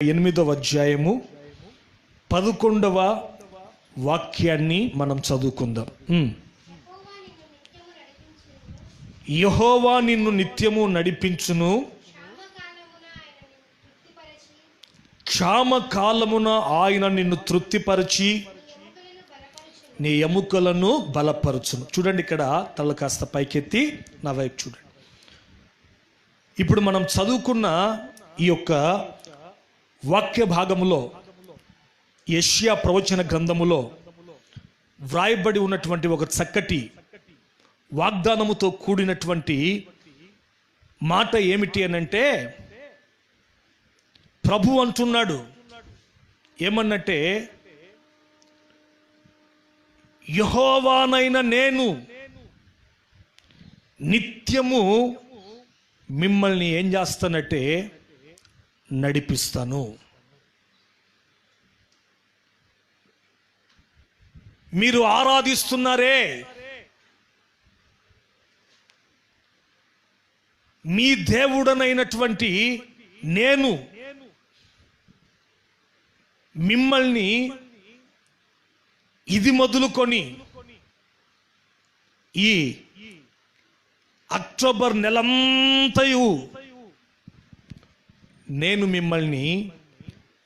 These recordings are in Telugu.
8వ అధ్యాయము 11వ వాక్యాన్ని మనం చదువుకుందాం. యెహోవా నిన్ను నిత్యము నడిపించును, క్షామకాలమున ఆయన నిన్ను తృప్తిపరిచి నీ ఎముకలను బలపరచును. చూడండి, ఇక్కడ తల కాస్త పైకెత్తి నా వైపు చూడండి. ఇప్పుడు మనం చదువుకున్న ఈ యొక్క వాక్య భాగములో యెషయా ప్రవచన గ్రంథములో వ్రాయబడి ఉన్నటువంటి ఒక చక్కటి వాగ్దానముతో కూడినటువంటి మాట ఏమిటి అనంటే, ప్రభు అంటున్నాడు ఏమన్నట్టే, యెహోవానైన నేను నిత్యము మిమ్మల్ని ఏం చేస్తానంటే నడిపిస్తాను. మీరు ఆరాధిస్తున్నారే, మీ దేవుడనైనటువంటి నేను మిమ్మల్ని ఇది మొదలుకొని ఈ అక్టోబర్ నెలంతయు నేను మిమ్మల్ని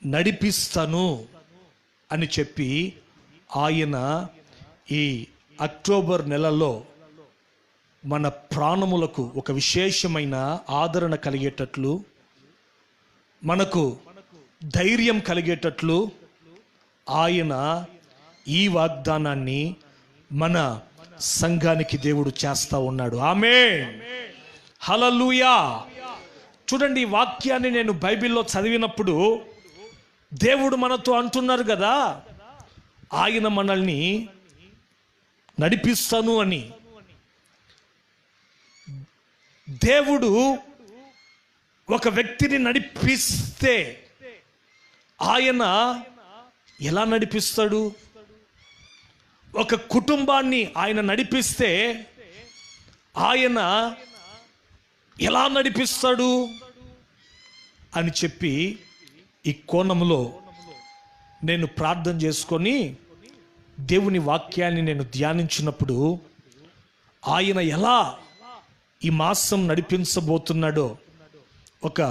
నడిపిస్తాను అని చెప్పి ఆయన ఈ అక్టోబర్ నెలలో మన ప్రాణములకు ఒక విశేషమైన ఆదరణ కలిగేటట్లు, మనకు ధైర్యం కలిగేటట్లు ఆయన ఈ వాగ్దానాన్ని మన సంఘానికి దేవుడు చేస్తా ఉన్నాడు. ఆమేన్, హల్లెలూయా. చూడండి, ఈ వాక్యాన్ని నేను బైబిల్లో చదివినప్పుడు దేవుడు మనతో అంటున్నారు కదా, ఆయన మనల్ని నడిపిస్తాను అని. దేవుడు ఒక వ్యక్తిని నడిపిస్తే ఆయన ఎలా నడిపిస్తాడు? ఒక కుటుంబాన్ని ఆయన నడిపిస్తే ఆయన ఎలా నడిపిస్తాడు అని చెప్పి ఈ కోణంలో నేను ప్రార్థన చేసుకొని దేవుని వాక్యాన్ని నేను ధ్యానించినప్పుడు ఆయన ఎలా ఈ మాసం నడిపించబోతున్నాడో ఒక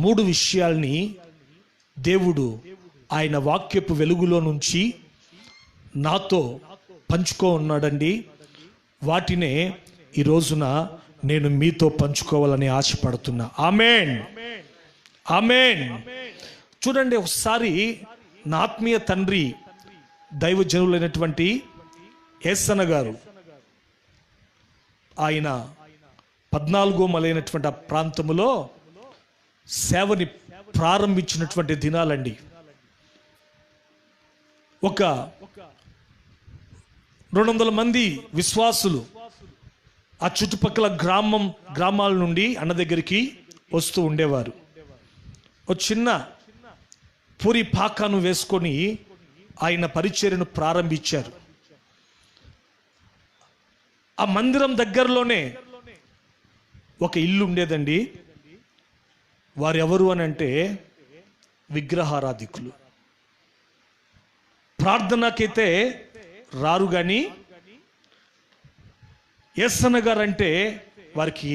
3 విషయాల్ని దేవుడు ఆయన వాక్యపు వెలుగులో నుంచి నాతో పంచుకో ఉన్నాడండి. వాటినే ఈ రోజున నేను మీతో పంచుకోవాలని ఆశపడుతున్నా. ఆమేన్, ఆమేన్. చూడండి, ఒకసారి నా ఆత్మీయ తండ్రి దైవజనులైనటువంటి యేసన్న గారు ఆయన 14వ మలైనటువంటి ఆ ప్రాంతములో సేవని ప్రారంభించినటువంటి దినాలండి. ఒక 200 మంది విశ్వాసులు ఆ చుట్టుపక్కల గ్రామాల నుండి అన్న దగ్గరికి వస్తూ ఉండేవారు. ఒక చిన్న పూరి పాకాను వేసుకొని ఆయన పరిచర్యను ప్రారంభించారు. ఆ మందిరం దగ్గరలోనే ఒక ఇల్లు ఉండేదండి. వారు ఎవరు అని అంటే విగ్రహారాధికులు. ప్రార్థనకైతే రారు, కానీ యేసన్న గారు అంటే వారికి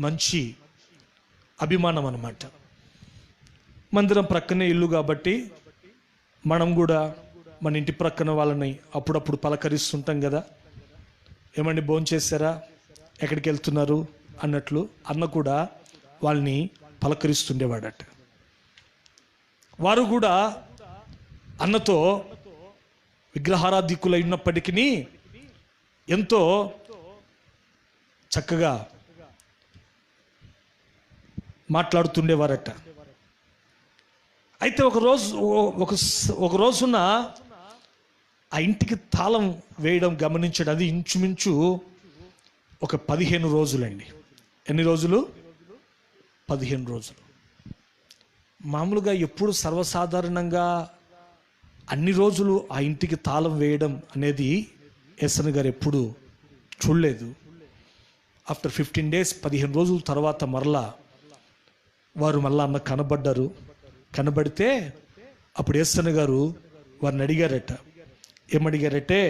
మంచి అభిమానం అన్నమాట. మందిరం ప్రక్కనే ఇల్లు కాబట్టి మనం కూడా మన ఇంటి ప్రక్కన వాళ్ళని అప్పుడప్పుడు పలకరిస్తుంటాం కదా. ఏమండి, భోంచేశారా, ఎక్కడికి వెళ్తున్నారు అన్నట్లు అన్న కూడా వాళ్ళని పలకరిస్తుండేవాడట. వారు కూడా అన్నతో విగ్రహారాధికులు అయినప్పటికీ ఎంతో చక్కగా మాట్లాడుతుండేవారట. అయితే ఒక రోజున ఆ ఇంటికి తాళం వేయడం గమనించడం. అది ఇంచుమించు ఒక 15 రోజులండి. ఎన్ని రోజులు? 15 రోజులు. మామూలుగా ఎప్పుడు సర్వసాధారణంగా అన్ని రోజులు ఆ ఇంటికి తాళం వేయడం అనేది యేసన్న గారు ఎప్పుడు చూడలేదు. ఆఫ్టర్ 15 days 15 రోజుల తర్వాత మరలా వారు మళ్ళా అన్న కనబడ్డారు. కనబడితే అప్పుడు యేసన్న గారు వారిని అడిగారట. ఏమడిగారటే,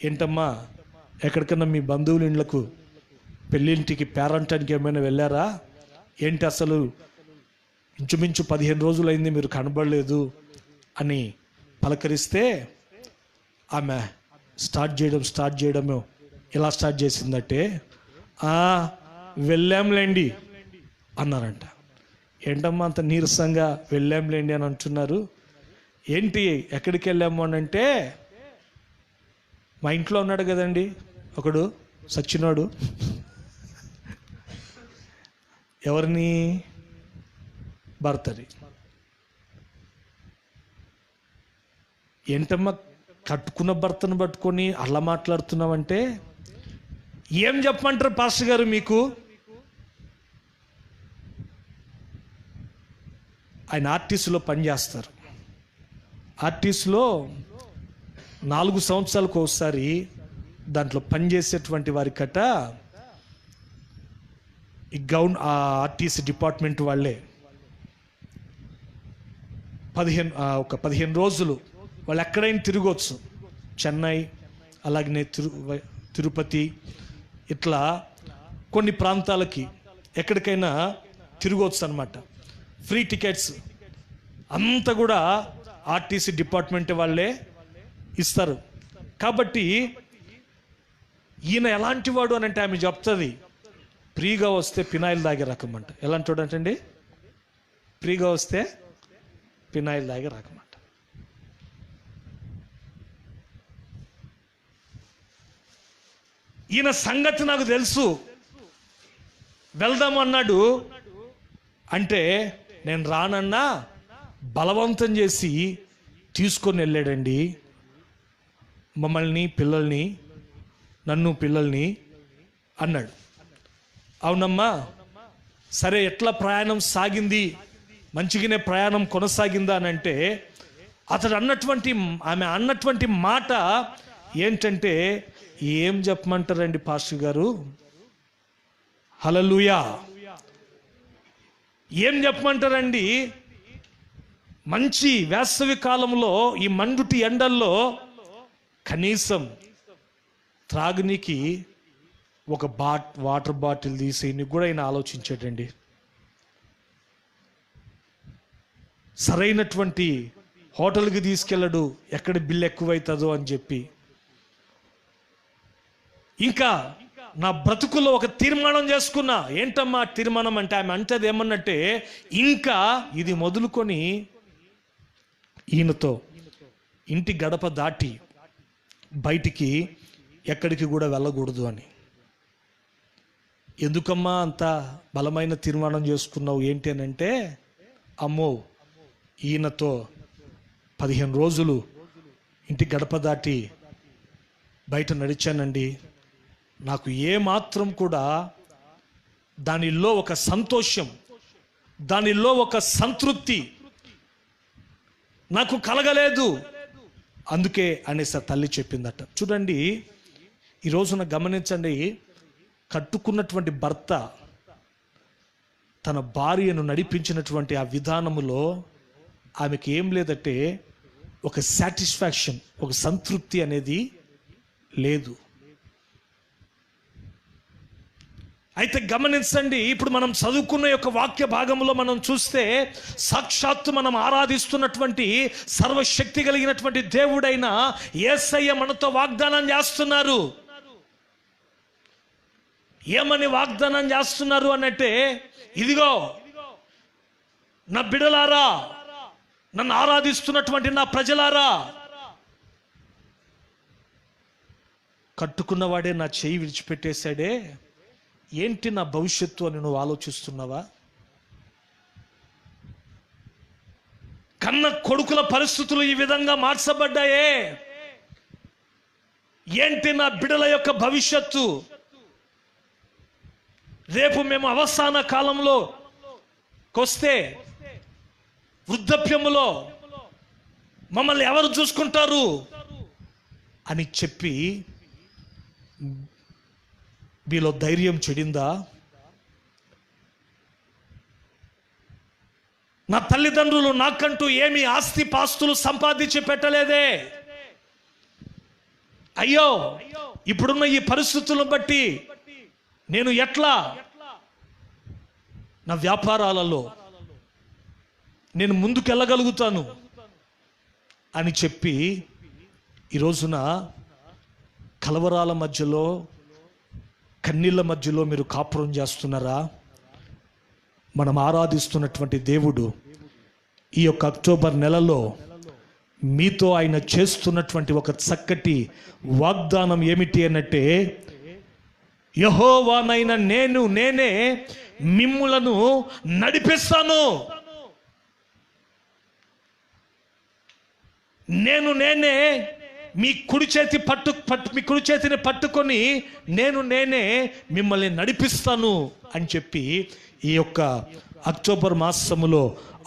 ఏంటమ్మా ఎక్కడికన్నా మీ బంధువుల ఇళ్ళకు పెళ్ళింటికి పేరంటానికి ఏమైనా వెళ్ళారా ఏంటి, అసలు ఇంచుమించు 15 రోజులైంది మీరు కనబడలేదు అని పలకరిస్తే ఆమె స్టార్ట్ చేయడము ఎలా స్టార్ట్ చేసిందంటే, వెళ్ళాంలేండి అన్నారంట. ఏంటమ్మా అంత నీరసంగా వెళ్ళాంలేండి అని అంటున్నారు, ఏంటి ఎక్కడికి వెళ్ళాము అని అంటే, మా ఇంట్లో ఉన్నాడు కదండి ఒకడు సచ్చినోడు, ఎవరిని, భర్తని. ఏంటమ్మా కట్టుకున్న భర్తను పట్టుకొని అలా మాట్లాడుతున్నావంటే, ఏం చెప్పమంటారు పాస్టర్ గారు మీకు, ఆయన ఆర్టీసీలో పనిచేస్తారు. ఆర్టీసీలో 4 సంవత్సరాలకు ఒకసారి దాంట్లో పనిచేసేటువంటి వారికట ఈ ఆర్టీసీ డిపార్ట్మెంట్ వాళ్ళే 15 రోజులు వాళ్ళు ఎక్కడైనా తిరగవచ్చు. చెన్నై, అలాగనే తిరుపతి, ఇట్లా కొన్ని ప్రాంతాలకి ఎక్కడికైనా తిరగవచ్చు అనమాట. ఫ్రీ టికెట్స్ అంతా కూడా ఆర్టీసీ డిపార్ట్మెంట్ వాళ్ళే ఇస్తారు. కాబట్టి ఈయన ఎలాంటి వాడు అని అంటే ఆమె చెప్తుంది, ఫ్రీగా వస్తే పినాయిల్ తాగే రకం అంట. ఎలాంటి వాడు అంటే ఫ్రీగా వస్తే పినాయిల్ తాగే రకం అంట. ఈయన సంగతి నాకు తెలుసు, వెళ్దాము అన్నాడు. అంటే నేను రానన్నా బలవంతం చేసి తీసుకొని వెళ్ళాడండి మమ్మల్ని, పిల్లల్ని, నన్ను పిల్లల్ని అన్నాడు. అవునమ్మా, సరే ఎట్లా ప్రయాణం సాగింది, మంచిగానే ప్రయాణం కొనసాగిందా అని అంటే, ఆమె అన్నటువంటి మాట ఏంటంటే, ఏం చెప్పమంటారండి పాస్టర్ గారు, హల్లెలూయా, ఏం చెప్పమంటారండి, మంచి వేసవి కాలంలో ఈ మండుటి ఎండల్లో కనీసం త్రాగునీకి ఒక వాటర్ బాటిల్ తీసేయని కూడా ఆయన ఆలోచించాడండి. సరైనటువంటి హోటల్కి తీసుకెళ్ళడు, ఎక్కడ బిల్లు ఎక్కువైతుందో అని చెప్పి. ఇంకా నా బ్రతుకులో ఒక తీర్మానం చేసుకున్నా. ఏంటమ్మా తీర్మానం అంటే, ఆమె అంటది ఏమన్నట్టే, ఇంకా ఇది మొదలుకొని ఈయనతో ఇంటి గడప దాటి బయటికి ఎక్కడికి కూడా వెళ్ళకూడదు అని. ఎందుకమ్మా అంత బలమైన తీర్మానం చేసుకున్నావు ఏంటి అని అంటే, అమ్మో ఈయనతో 15 రోజులు ఇంటి గడప దాటి బయట నడిచానండి, నాకు ఏమాత్రం కూడా దానిలో ఒక సంతోషం, దానిలో ఒక సంతృప్తి నాకు కలగలేదు. అందుకే అనేసి తల్లి చెప్పిందట. చూడండి, ఈ రోజున గమనించండి, కట్టుకున్నటువంటి భర్త తన భార్యను నడిపించినటువంటి ఆ విధానములో ఆమెకి ఏం లేదంటే ఒక సాటిస్ఫాక్షన్, ఒక సంతృప్తి అనేది లేదు. అయితే గమనించండి, ఇప్పుడు మనం చదువుకున్న యొక్క వాక్య భాగంలో మనం చూస్తే, సాక్షాత్తు మనం ఆరాధిస్తున్నటువంటి సర్వశక్తి కలిగినటువంటి దేవుడైన యేసయ్య మనతో వాగ్దానం చేస్తున్నారు. ఏమని వాగ్దానం చేస్తున్నారు అనంటే, ఇదిగో నా బిడలారా, నన్ను ఆరాధిస్తున్నటువంటి నా ప్రజలారా, కట్టుకున్నవాడే నా చేయి విడిచిపెట్టేశాడే, ఏంటి నా భవిష్యత్తు అని నువ్వు ఆలోచిస్తున్నావా? కన్న కొడుకుల పరిస్థితులు ఈ విధంగా మార్చబడ్డాయే, ఏంటి నా బిడల యొక్క భవిష్యత్తు? రేపు మేము అవసాన కాలంలో కొస్తే, వృద్ధాప్యములో మమ్మల్ని ఎవరు చూసుకుంటారు అని చెప్పి మీలో ధైర్యం చెడిందా? నా తల్లిదండ్రులు నాకంటూ ఏమి ఆస్తి పాస్తులు సంపాదించి పెట్టలేదే. అయ్యో, ఇప్పుడున్న ఈ పరిస్థితులను బట్టి నేను ఎట్లా నా వ్యాపారాలలో నేను ముందుకెళ్ళగలుగుతాను అని చెప్పి ఈ రోజున కలవరాల మధ్యలో, కన్నీళ్ళ మధ్యలో మీరు కాపురం చేస్తున్నారా? మనం ఆరాధిస్తున్నటువంటి దేవుడు ఈ యొక్క అక్టోబర్ నెలలో మీతో ఆయన చేస్తున్నటువంటి ఒక చక్కటి వాగ్దానం ఏమిటి అనంటే, యెహోవానైన నేనే మిమ్ములను నడిపిస్తాను. నేనే మీ కుడి చేతిని పట్టుకొని నేనే మిమ్మల్ని నడిపిస్తాను అని చెప్పి ఈ యొక్క అక్టోబర్ మాసములో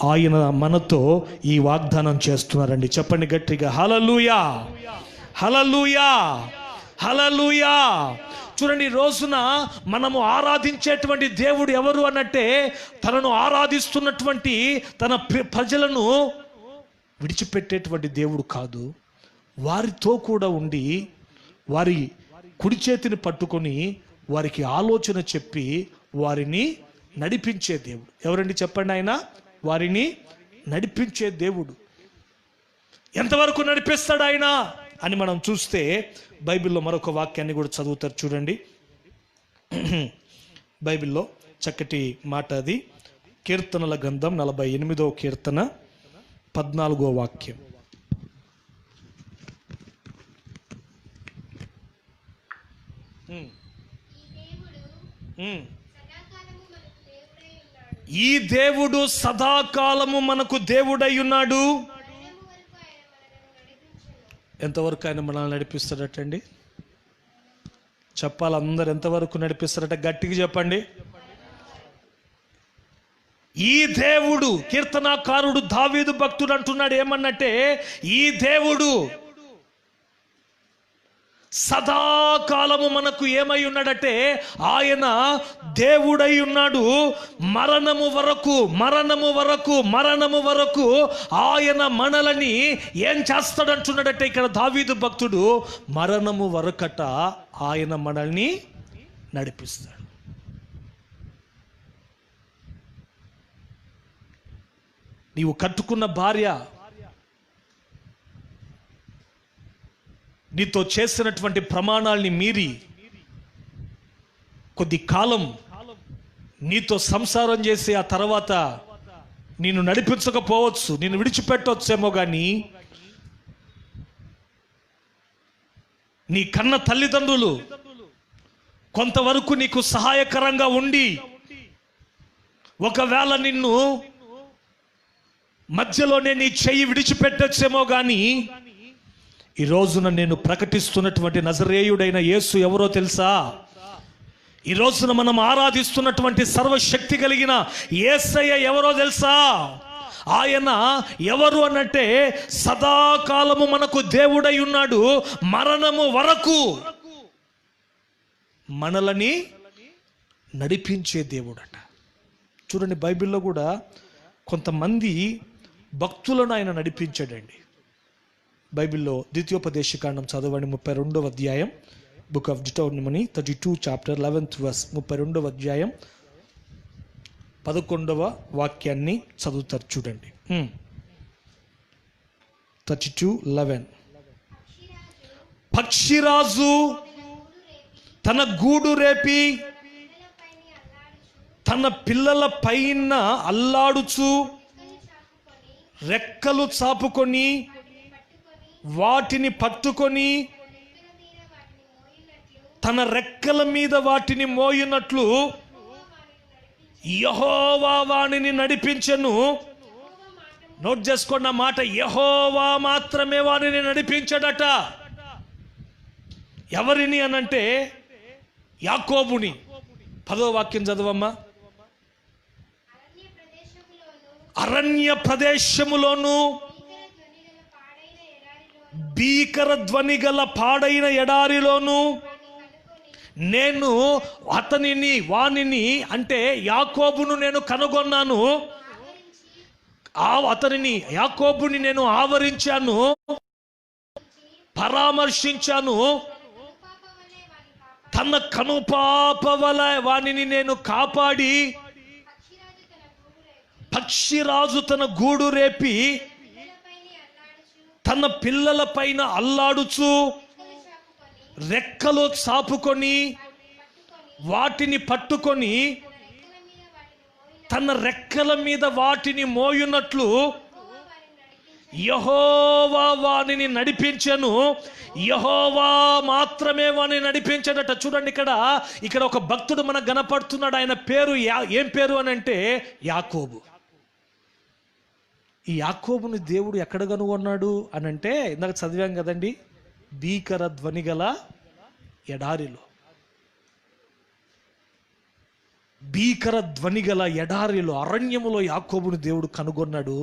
ఆయన మనతో ఈ వాగ్దానం చేస్తున్నారండి. చెప్పండి గట్టిగా, హల్లెలూయా, హల్లెలూయా, హల్లెలూయా. చూడండి, ఈ రోజున మనము ఆరాధించేటువంటి దేవుడు ఎవరు అనంటే, తనను ఆరాధిస్తున్నటువంటి తన ప్రజలను విడిచిపెట్టేటువంటి దేవుడు కాదు. వారితో కూడా ఉండి వారి కుడి చేతిని పట్టుకొని వారికి ఆలోచన చెప్పి వారిని నడిపించే దేవుడు. ఎవరండి చెప్పండి? ఆయన వారిని నడిపించే దేవుడు. ఎంతవరకు నడిపిస్తాడు ఆయన అని మనం చూస్తే బైబిల్లో మరొక వాక్యాన్ని కూడా చదువుతారు చూడండి. బైబిల్లో చక్కటి మాట అది. కీర్తనల గ్రంథం 48వ కీర్తన 14వ వాక్యం. ఈ దేవుడు సదాకాలము మనకు దేవుడై ఉన్నాడు. ఎంతవరకు ఆయన మనల్ని నడిపిస్తాడటండి? చెప్పాలి అందరు, ఎంతవరకు నడిపిస్తారట? గట్టిగా చెప్పండి. ఈ దేవుడు, కీర్తనాకారుడు దావీదు భక్తుడు అంటున్నాడు ఏమన్నట్టే, ఈ దేవుడు సదాకాలము మనకు ఏమై ఉన్నాడంటే, ఆయన దేవుడై ఉన్నాడు. మరణము వరకు ఆయన మనలని ఏం చేస్తాడంటున్నాడంటే, ఇక్కడ దావీదు భక్తుడు మరణము వరకట ఆయన మనల్ని నడిపిస్తాడు. నీవు కట్టుకున్న భార్య నీతో చేసినటువంటి ప్రమాణాల్ని మీరి కొద్ది కాలం నీతో సంసారం చేసి ఆ తర్వాత నిన్ను నడిపించకపోవచ్చు, నిన్ను విడిచిపెట్టవచ్చేమో, కానీ నీ కన్న తల్లిదండ్రులు కొంతవరకు నీకు సహాయకరంగా ఉండి ఒకవేళ నిన్ను మధ్యలోనే నీ చెయ్యి విడిచిపెట్టొచ్చేమో, కానీ ఈ రోజున నేను ప్రకటిస్తున్నటువంటి నజరేయుడైన యేసు ఎవరో తెలుసా? ఈ రోజున మనం ఆరాధిస్తున్నటువంటి సర్వశక్తి కలిగిన యేసయ్య ఎవరో తెలుసా? ఆయన ఎవరు అనంటే, సదాకాలము మనకు దేవుడై ఉన్నాడు. మరణము వరకు మనలని నడిపించే దేవుడట. చూడండి, బైబిల్లో కూడా కొంతమంది భక్తులను ఆయన నడిపించాడండి. బైబిల్లో ద్వితీయోపదేశకాండం చదవండి, 32వ అధ్యాయం, book of Deuteronomy 32 chapter 11th verse, 32వ అధ్యాయం 11వ వాక్యాన్ని చదువుతారు చూడండి. 32:11. పక్షిరాజు తన గూడు రేపి తన పిల్లల పైన అల్లాడుచు రెక్కలు చాపుకొని వాటిని పట్టుకొని తన రెక్కల మీద వాటిని మోయినట్లు యెహోవా వానిని నడిపించెను. నోట్ చేసుకోండి ఆ మాట, యెహోవా మాత్రమే వానిని నడిపించడట. ఎవరిని అనంటే యాకోబుని. 10వ వాక్యం చదవమ్మా. అరణ్య ప్రదేశములోను భీకర ధ్వని గల పాడైన ఎడారిలోను నేను వానిని అంటే యాకోబును నేను కనుగొన్నాను. అతనిని యాకోబుని నేను ఆవరించాను, పరామర్శించాను, తన కనుపాప వలె వానిని నేను కాపాడి, పక్షిరాజు తన గూడు రేపి తన పిల్లల పైన అల్లాడుచు రెక్కలు చాపుకొని వాటిని పట్టుకొని తన రెక్కల మీద వాటిని మోయున్నట్లు యెహోవా వానిని నడిపించెను. యెహోవా మాత్రమే వానిని నడిపించాడట. చూడండి, ఇక్కడ ఒక భక్తుడు మనకు కనపడుతున్నాడు. ఆయన పేరు ఏం పేరు అని అంటే యాకోబు. ఈ యాకోబుని దేవుడు ఎక్కడ కనుగొన్నాడు అని అంటే, ఇందాక చదివాం కదండి, భీకర ధ్వని గల ఎడారిలో. భీకర ధ్వని గల ఎడారిలో, అరణ్యములో యాకోబుని దేవుడు కనుగొన్నాడు.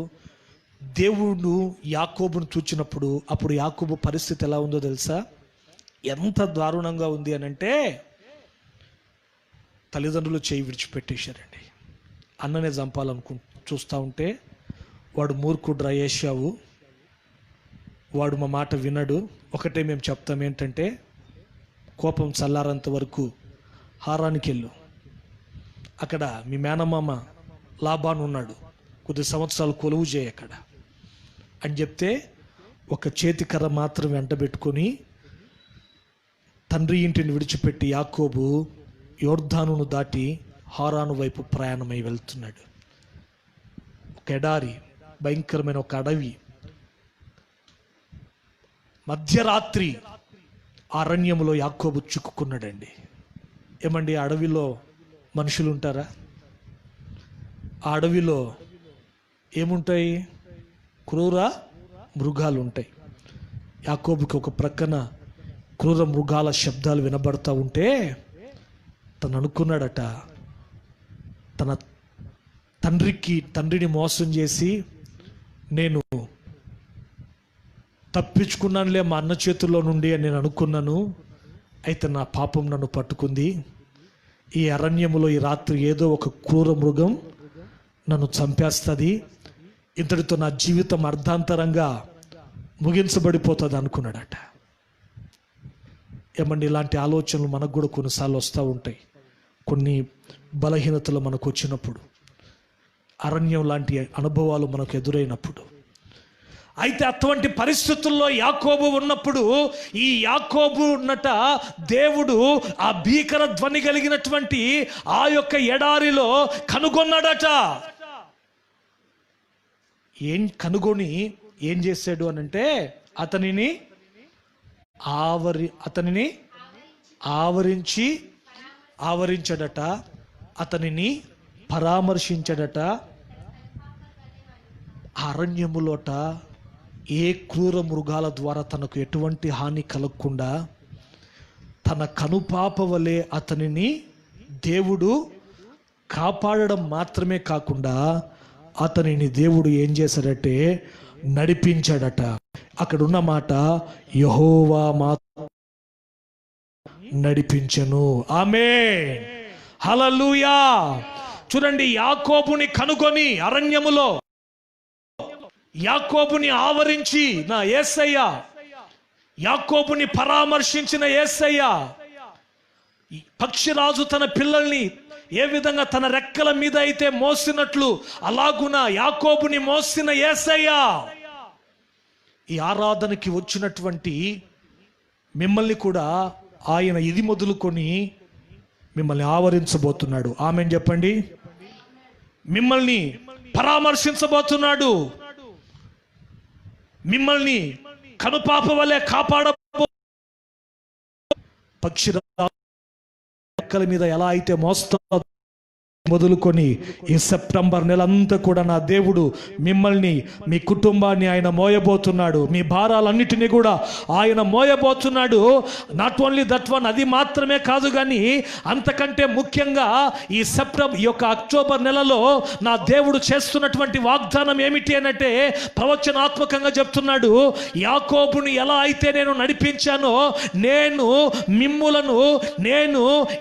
దేవుడు యాకోబును చూచినప్పుడు అప్పుడు యాకోబు పరిస్థితి ఎలా ఉందో తెలుసా? ఎంత దారుణంగా ఉంది అని అంటే, తల్లిదండ్రులు చేయి విడిచిపెట్టేశారండి. అన్ననే చూస్తూ ఉంటే, వాడు మూర్ఖుడు ఏశావు, వాడు మా మాట వినడు. ఒకటే మేము చెప్తాం ఏంటంటే, కోపం చల్లారంత వరకు హారానికి వెళ్ళు, అక్కడ మీ మేనమామ లాబాను ఉన్నాడు, కొద్ది సంవత్సరాలు కొలువు చేయి అక్కడ అని చెప్తే, ఒక చేతికర్ర మాత్రం వెంట పెట్టుకొని తండ్రి ఇంటిని విడిచిపెట్టి యాకోబు యోర్దానును దాటి హారాను వైపు ప్రయాణమై వెళ్తున్నాడు. ఒక ఎడారి, భయంకరమైన ఒక అడవి, మధ్యరాత్రి అరణ్యములో యాకోబు చిక్కుకున్నాడండి. ఏమండి, అడవిలో మనుషులు ఉంటారా? ఆ అడవిలో ఏముంటాయి? క్రూర మృగాలు ఉంటాయి. యాకోబుకి ఒక ప్రక్కన క్రూర మృగాల శబ్దాలు వినబడతా ఉంటే తను అనుకున్నాడట, తన తండ్రిని మోసం చేసి నేను తప్పించుకున్నానులే మా అన్న చేతుల్లో నుండి అని నేను అనుకున్నాను. అయితే నా పాపం నన్ను పట్టుకుంది. ఈ అరణ్యములో ఈ రాత్రి ఏదో ఒక క్రూర మృగం నన్ను చంపేస్తుంది, ఇంతటితో నా జీవితం అర్ధాంతరంగా ముగించబడిపోతుంది అనుకున్నాడట. ఏమండి, ఇలాంటి ఆలోచనలు మనకు కూడా కొన్నిసార్లు వస్తూ ఉంటాయి. కొన్ని బలహీనతలు మనకు వచ్చినప్పుడు, అరణ్యం లాంటి అనుభవాలు మనకు ఎదురైనప్పుడు. అయితే అటువంటి పరిస్థితుల్లో యాకోబు ఉన్నప్పుడు, ఈ యాకోబు ఉన్నట దేవుడు ఆ భీకర ధ్వని కలిగినటువంటి ఆ యొక్క ఎడారిలో కనుగొన్నాడట. కనుగొని ఏం చేశాడు అనంటే, అతనిని ఆవరించాడట, అతనిని పరామర్శించాడట. అరణ్యములోట ఏ క్రూర మృగాల ద్వారా తనకు ఎటువంటి హాని కలగకుండా తన కనుపాప వలె అతనిని దేవుడు కాపాడడం మాత్రమే కాకుండా అతనిని దేవుడు ఏం చేశాడంటే నడిపించాడట. అక్కడ ఉన్న మాట యెహోవా నడిపించెను. ఆమేన్, హల్లెలూయా. చూడండి, యాకోబుని కనుగొని అరణ్యములో యాకోబుని ఆవరించి నా యేసయ్య, యాకోబుని పరామర్శించిన యేసయ్య, పక్షిరాజు తన పిల్లల్ని ఏ విధంగా తన రెక్కల మీద అయితే మోసినట్లు అలాగున యాకోబుని మోసిన యేసయ్య, ఈ ఆరాధనకి వచ్చినటువంటి మిమ్మల్ని కూడా ఆయన ఇది మొదలుకొని మిమ్మల్ని ఆవరించబోతున్నాడు. ఆమేన్ చెప్పండి. మిమ్మల్ని పరామర్శించబోతున్నాడు, మిమ్మల్ని కనుపాప వలె కాపాడబో. పక్షిరాజు రెక్కల మీద ఎలా అయితే మోస్తాడో మొదలుకొని ఈ సెప్టెంబర్ నెలంతా కూడా నా దేవుడు మిమ్మల్ని, మీ కుటుంబాన్ని ఆయన మోయబోతున్నాడు. మీ భారాలన్నిటినీ కూడా ఆయన మోయబోతున్నాడు. నాట్ ఓన్లీ దట్ వన్, అది మాత్రమే కాదు, కానీ అంతకంటే ముఖ్యంగా ఈ యొక్క అక్టోబర్ నెలలో నా దేవుడు చేస్తున్నటువంటి వాగ్దానం ఏమిటి అనంటే, ప్రవచనాత్మకంగా చెప్తున్నాడు, యాకోబుని ఎలా అయితే నేను నడిపించానో నేను మిమ్ములను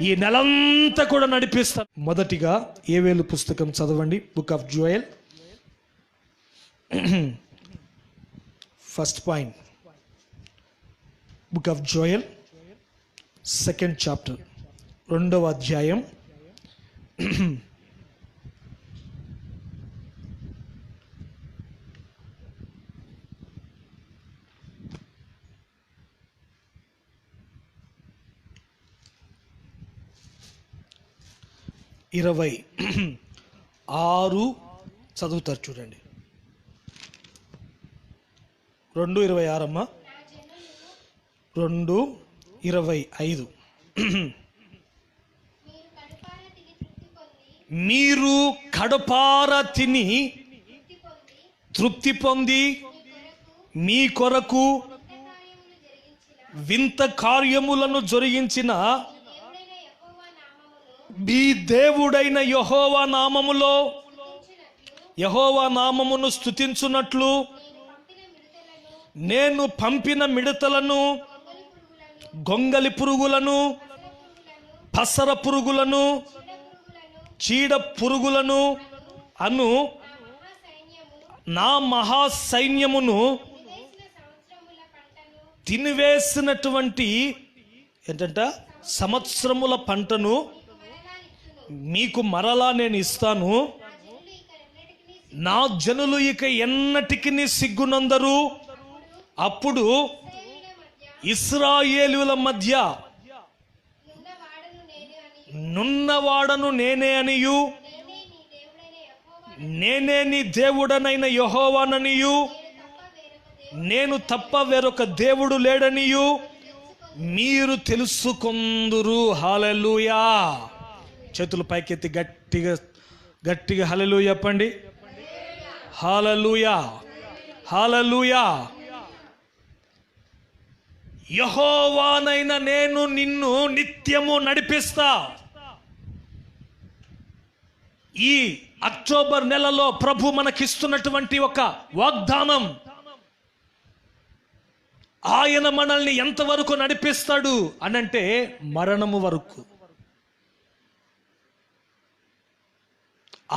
ఈ నెలంతా కూడా నడిపిస్తాను. మొదటిగా యోవేలు పుస్తకం చదవండి, book of Joel first point, book of Joel 2nd chapter, 2వ అధ్యాయం 26 చదువుతారు చూడండి. 2:26 అమ్మా, 2:25. మీరు కడపార తిని తృప్తి పొంది మీ కొరకు వింత కార్యములను జరిగించిన మీ దేవుడైన యెహోవా నామములో యెహోవా నామమును స్తుతించున్నట్లు నేను పంపిన మిడతలను, గొంగలి పురుగులను, పసర పురుగులను, చీడ పురుగులను అను నా మహాసైన్యమును తినివేసినటువంటి ఏంటంట సంవత్సరముల పంటను మీకు మరలా నేను ఇస్తాను. నా జనులు ఇక ఎన్నటికి సిగ్గునందరు. అప్పుడు ఇశ్రాయేలుల మధ్య నున్నవాడను నేనే అనియు, నేనే నీ దేవుడనైన యెహోవాననియు, నేను తప్ప వేరొక దేవుడు లేడనియు మీరు తెలుసుకొందురు. హల్లెలూయా. చేతులు పైకెత్తి గట్టిగా గట్టిగా హల్లెలూయా చెప్పండి. హల్లెలూయా, హల్లెలూయా. యెహోవానైన నేను నిన్ను నిత్యము నడిపిస్తా. ఈ అక్టోబర్ నెలలో ప్రభు మనకిస్తున్నటువంటి ఒక వాగ్దానం. ఆయన మనల్ని ఎంతవరకు నడిపిస్తాడు అనంటే మరణము వరకు.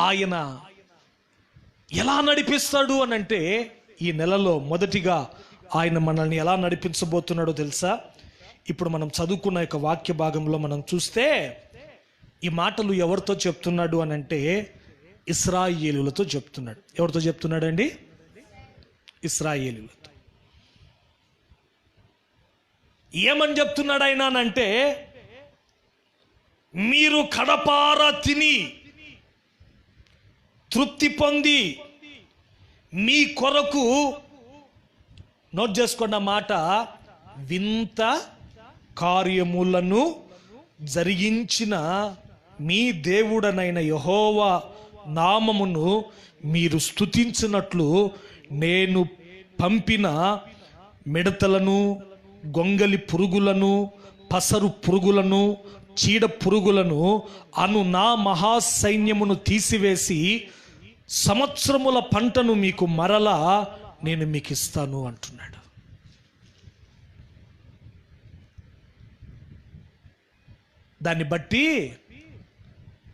ఆయన ఎలా నడిపిస్తాడు అనంటే ఈ నెలలో మొదటిగా ఆయన మనల్ని ఎలా నడిపించబోతున్నాడో తెలుసా? ఇప్పుడు మనం చదువుకున్న యొక్క వాక్య భాగంలో మనం చూస్తే ఈ మాటలు ఎవరితో చెప్తున్నాడు అనంటే ఇశ్రాయేలులతో చెప్తున్నాడు. ఎవరితో చెప్తున్నాడండి? ఇశ్రాయేలులతో. ఏమని చెప్తున్నాడు ఆయన అంటే, మీరు కడపార తిని తృప్తి పొంది మీ కొరకు, నోట్ చేసుకున్న మాట, వింత కార్యములను జరిగించిన మీ దేవుడనైన యెహోవా నామమును మీరు స్తుతించినట్లు నేను పంపిన మిడతలను, గొంగలి పురుగులను, పసరు పురుగులను, చీడ పురుగులను అను నా మహాసైన్యమును తీసివేసి సంవత్సరముల పంటను మీకు మరలా నేను మీకు ఇస్తాను అంటున్నాడు. దాన్ని బట్టి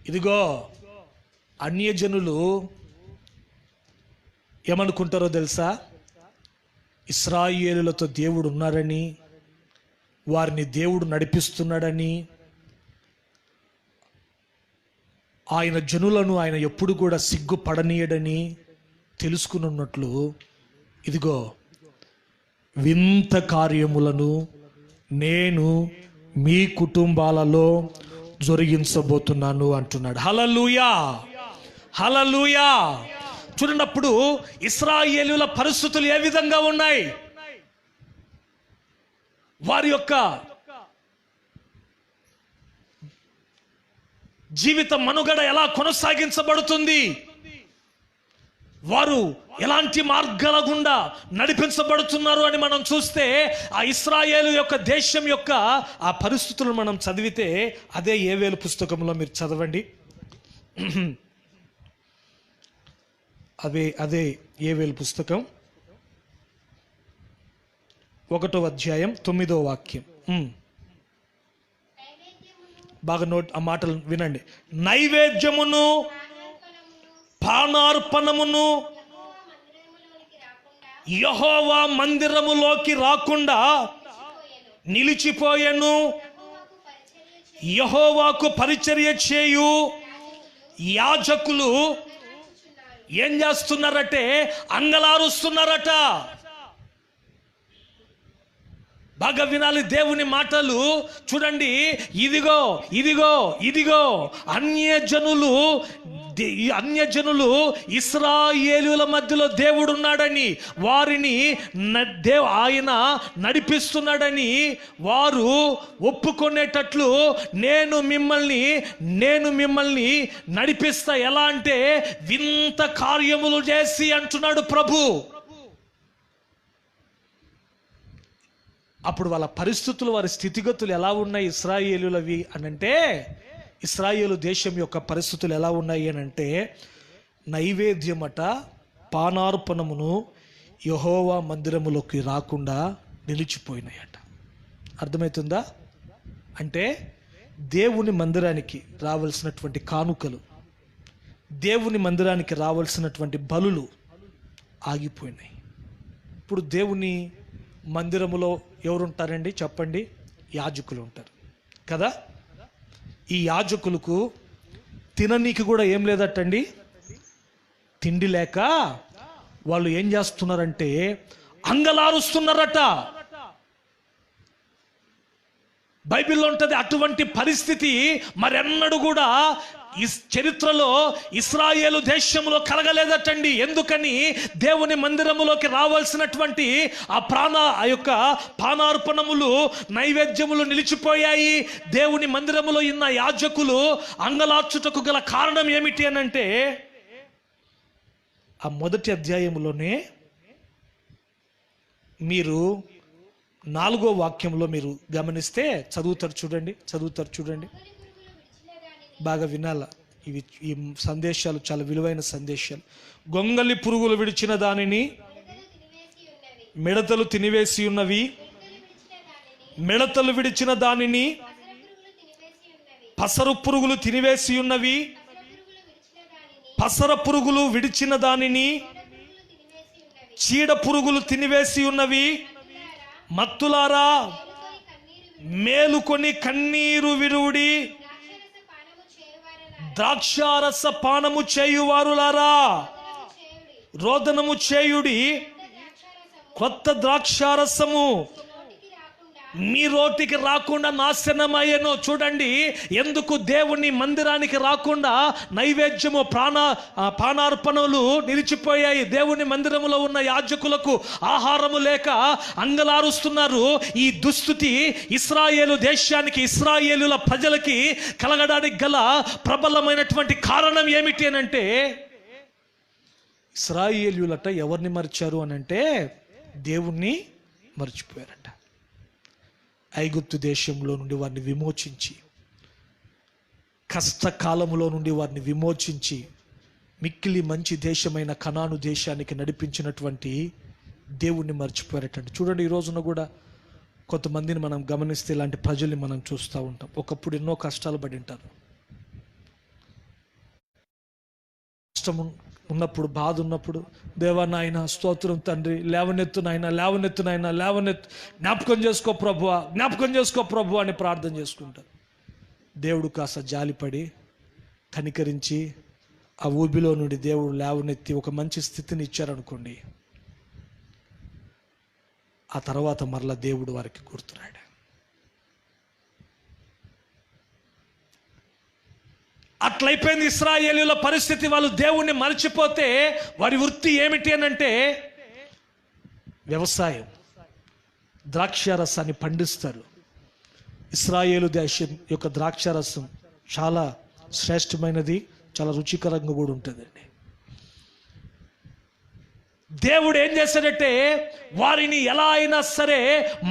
ఇదిగో అన్యజనులు ఏమనుకుంటారో తెలుసా? ఇశ్రాయేలులతో దేవుడు ఉన్నారని, వారిని దేవుడు నడిపిస్తున్నాడని, ఆయన జనులను ఆయన ఎప్పుడు కూడా సిగ్గుపడనీయడని తెలుసుకున్నట్లు ఇదిగో వింత కార్యములను నేను మీ కుటుంబాలలో జరిగించబోతున్నాను అంటున్నాడు. హల్లెలూయా, హల్లెలూయా. చూడనప్పుడు ఇశ్రాయేలుల పరిస్థితులు ఏ విధంగా ఉన్నాయి, వారి యొక్క జీవిత మనుగడ ఎలా కొనసాగించబడుతుంది, వారు ఎలాంటి మార్గాల గుండా నడిపించబడుతున్నారు అని మనం చూస్తే, ఆ ఇశ్రాయేలు యొక్క దేశం యొక్క ఆ పరిస్థితులను మనం చదివితే అదే యోవేలు పుస్తకంలో మీరు చదవండి. అదే యోవేలు పుస్తకం 1వ అధ్యాయం 9వ వాక్యం. బాగా నోట్, ఆ మాటలు వినండి. నైవేద్యమును పానార్పణమును యెహోవా మందిరములోకి రాకుండా నిలిచిపోయెను. యెహోవాకు పరిచర్య చేయు యాజకులు ఏం చేస్తున్నారటే అంగలారుస్తున్నారట. బాగా వినాలి దేవుని మాటలు. చూడండి, ఇదిగో ఇదిగో ఇదిగో అన్యజనులు ఇశ్రాయేలుల మధ్యలో దేవుడు ఉన్నాడని, వారిని ఆయన నడిపిస్తున్నాడని వారు ఒప్పుకునేటట్లు నేను మిమ్మల్ని నడిపిస్తా. ఎలా అంటే వింత కార్యములు చేసి అంటున్నాడు ప్రభు. అప్పుడు వాళ్ళ పరిస్థితులు, వారి స్థితిగతులు ఎలా ఉన్నాయి ఇశ్రాయేలులవి అనంటే, ఇశ్రాయేలు దేశం యొక్క పరిస్థితులు ఎలా ఉన్నాయి అనంటే, నైవేద్యమట పానార్పణమును యెహోవా మందిరములోకి రాకుండా నిలిచిపోయినాయట. అర్థమవుతుందా? అంటే దేవుని మందిరానికి రావాల్సినటువంటి కానుకలు, దేవుని మందిరానికి రావాల్సినటువంటి బలులు ఆగిపోయినాయి. ఇప్పుడు దేవుని మందిరములో ఎవరుంటారండి చెప్పండి? యాజకులు ఉంటారు కదా. ఈ యాజకులకు తిననీకి కూడా ఏం లేదటండి, తిండి లేక వాళ్ళు ఏం చేస్తున్నారంటే అంగలారుస్తున్నారట. బైబిల్లో ఉంటుంది. అటువంటి పరిస్థితి మరెన్నడూ కూడా ఈ చరిత్రలో ఇశ్రాయేలు దేశంలో కలగలేదటండి. ఎందుకని? దేవుని మందిరములోకి రావాల్సినటువంటి ఆ యొక్క పానార్పణములు, నైవేద్యములు నిలిచిపోయాయి. దేవుని మందిరములో ఉన్న యాజకులు అంగలార్చుటకు గల కారణం ఏమిటి అనంటే, ఆ మొదటి అధ్యాయంలోనే మీరు 4వ వాక్యంలో మీరు గమనిస్తే చదువుతారు చూడండి. బాగా వినాల. ఈ సందేశాలు చాలా విలువైన సందేశాలు. గొంగలి పురుగులు విడిచిన దానిని మిడతలు తినివేసి ఉన్నవి, మిడతలు విడిచిన దానిని పసరు పురుగులు తినివేసి ఉన్నవి, పసర పురుగులు విడిచిన దానిని చీడ పురుగులు తినివేసి ఉన్నవి. మత్తులారా మేలుకొని కన్నీరు విరుడి, ద్రాక్షారస పానము చేయువారులారా రోదనము చేయుడి. కొత్త ద్రాక్షారసము మీ రోటికి రాకుండా నాశనమయ్యను. చూడండి, ఎందుకు దేవుని మందిరానికి రాకుండా నైవేద్యము పానార్పణలు నిలిచిపోయాయి. దేవుని మందిరములో ఉన్న యాజకులకు ఆహారము లేక అంగలారుస్తున్నారు. ఈ దుస్థితి ఇశ్రాయేలు దేశానికి, ఇశ్రాయేలుల ప్రజలకి కలగడానికి గల ప్రబలమైనటువంటి కారణం ఏమిటి అనంటే, ఇశ్రాయేలులట ఎవరిని మరిచారు అనంటే దేవుణ్ణి మర్చిపోయారట. ఐగుప్తు దేశంలో నుండి వారిని విమోచించి, కష్టకాలంలో నుండి వారిని విమోచించి, మిక్కిలి మంచి దేశమైన కనాను దేశానికి నడిపించినటువంటి దేవుణ్ణి మర్చిపోయారటండి. చూడండి, ఈ రోజున కూడా కొంతమందిని మనం గమనిస్తే ఇలాంటి ప్రజల్ని మనం చూస్తూ ఉంటాం. ఒకప్పుడు ఎన్నో కష్టాలు పడి ఉంటారు. కష్టం ఉన్నప్పుడు, బాధ ఉన్నప్పుడు, దేవా నాయన స్తోత్రం తండ్రి, లేవనెత్తు నాయన, జ్ఞాపకం చేసుకో ప్రభు అని ప్రార్థన చేసుకుంటారు. దేవుడు కాస్త జాలిపడి కనికరించి ఆ ఊబిలో నుండి దేవుడు లేవనెత్తి ఒక మంచి స్థితిని ఇచ్చారనుకోండి, ఆ తర్వాత మరలా దేవుడు వారికి గుర్తురాడు. అట్లయిపోయింది ఇశ్రాయేలీయుల పరిస్థితి. వాళ్ళు దేవుణ్ణి మర్చిపోతే వారి వృత్తి ఏమిటి అనంటే వ్యవసాయం, ద్రాక్షారసాన్ని పండిస్తారు. ఇశ్రాయేలు దేశం యొక్క ద్రాక్షారసం చాలా శ్రేష్టమైనది, చాలా రుచికరంగా కూడా ఉంటుందండి. దేవుడు ఏం చేశాడంటే వారిని ఎలా అయినా సరే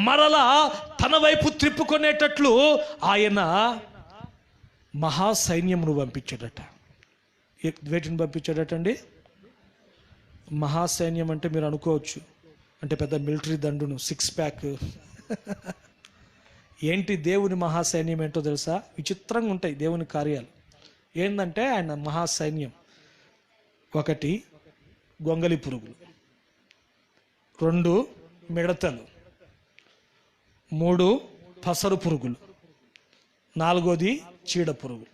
మరలా తన వైపు త్రిప్పుకునేటట్లు ఆయన మహాసైన్యమును పంపించాడట. వేటిని పంపించాడట అండి? మహాసైన్యం అంటే మీరు అనుకోవచ్చు అంటే పెద్ద మిలిటరీ దండును, 6 ప్యాక్. ఏంటి దేవుని మహాసైన్యం ఏంటో తెలుసా? విచిత్రంగా ఉంటాయి దేవుని కార్యాలు. ఏంటంటే ఆయన మహాసైన్యం, ఒకటి గొంగలి పురుగులు, 2 మిడతలు, 3 పసరు పురుగులు, 4ది చీడ పురుగులు.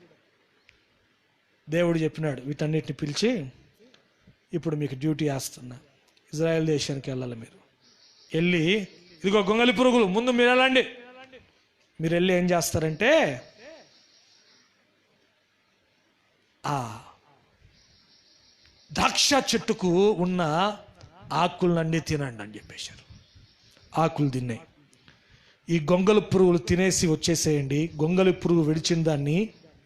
దేవుడు చెప్పినాడు, వీటన్నిటిని పిలిచి ఇప్పుడు మీకు డ్యూటీ వేస్తున్నా, ఇజ్రాయెల్ దేశానికి వెళ్ళాలి. మీరు వెళ్ళి ఇదిగో గొంగలి పురుగులు, ముందు మీరు వెళ్ళండి. మీరు వెళ్ళి ఏం చేస్తారంటే ఆ ద్రాక్ష చెట్టుకు ఉన్న ఆకులన్నీ తినండి అని చెప్పేశారు. ఆకులు తిన్నాయి. ఈ గొంగలి పురుగులు తినేసి వచ్చేసేయండి. గొంగలి పురుగు విడిచిన దాన్ని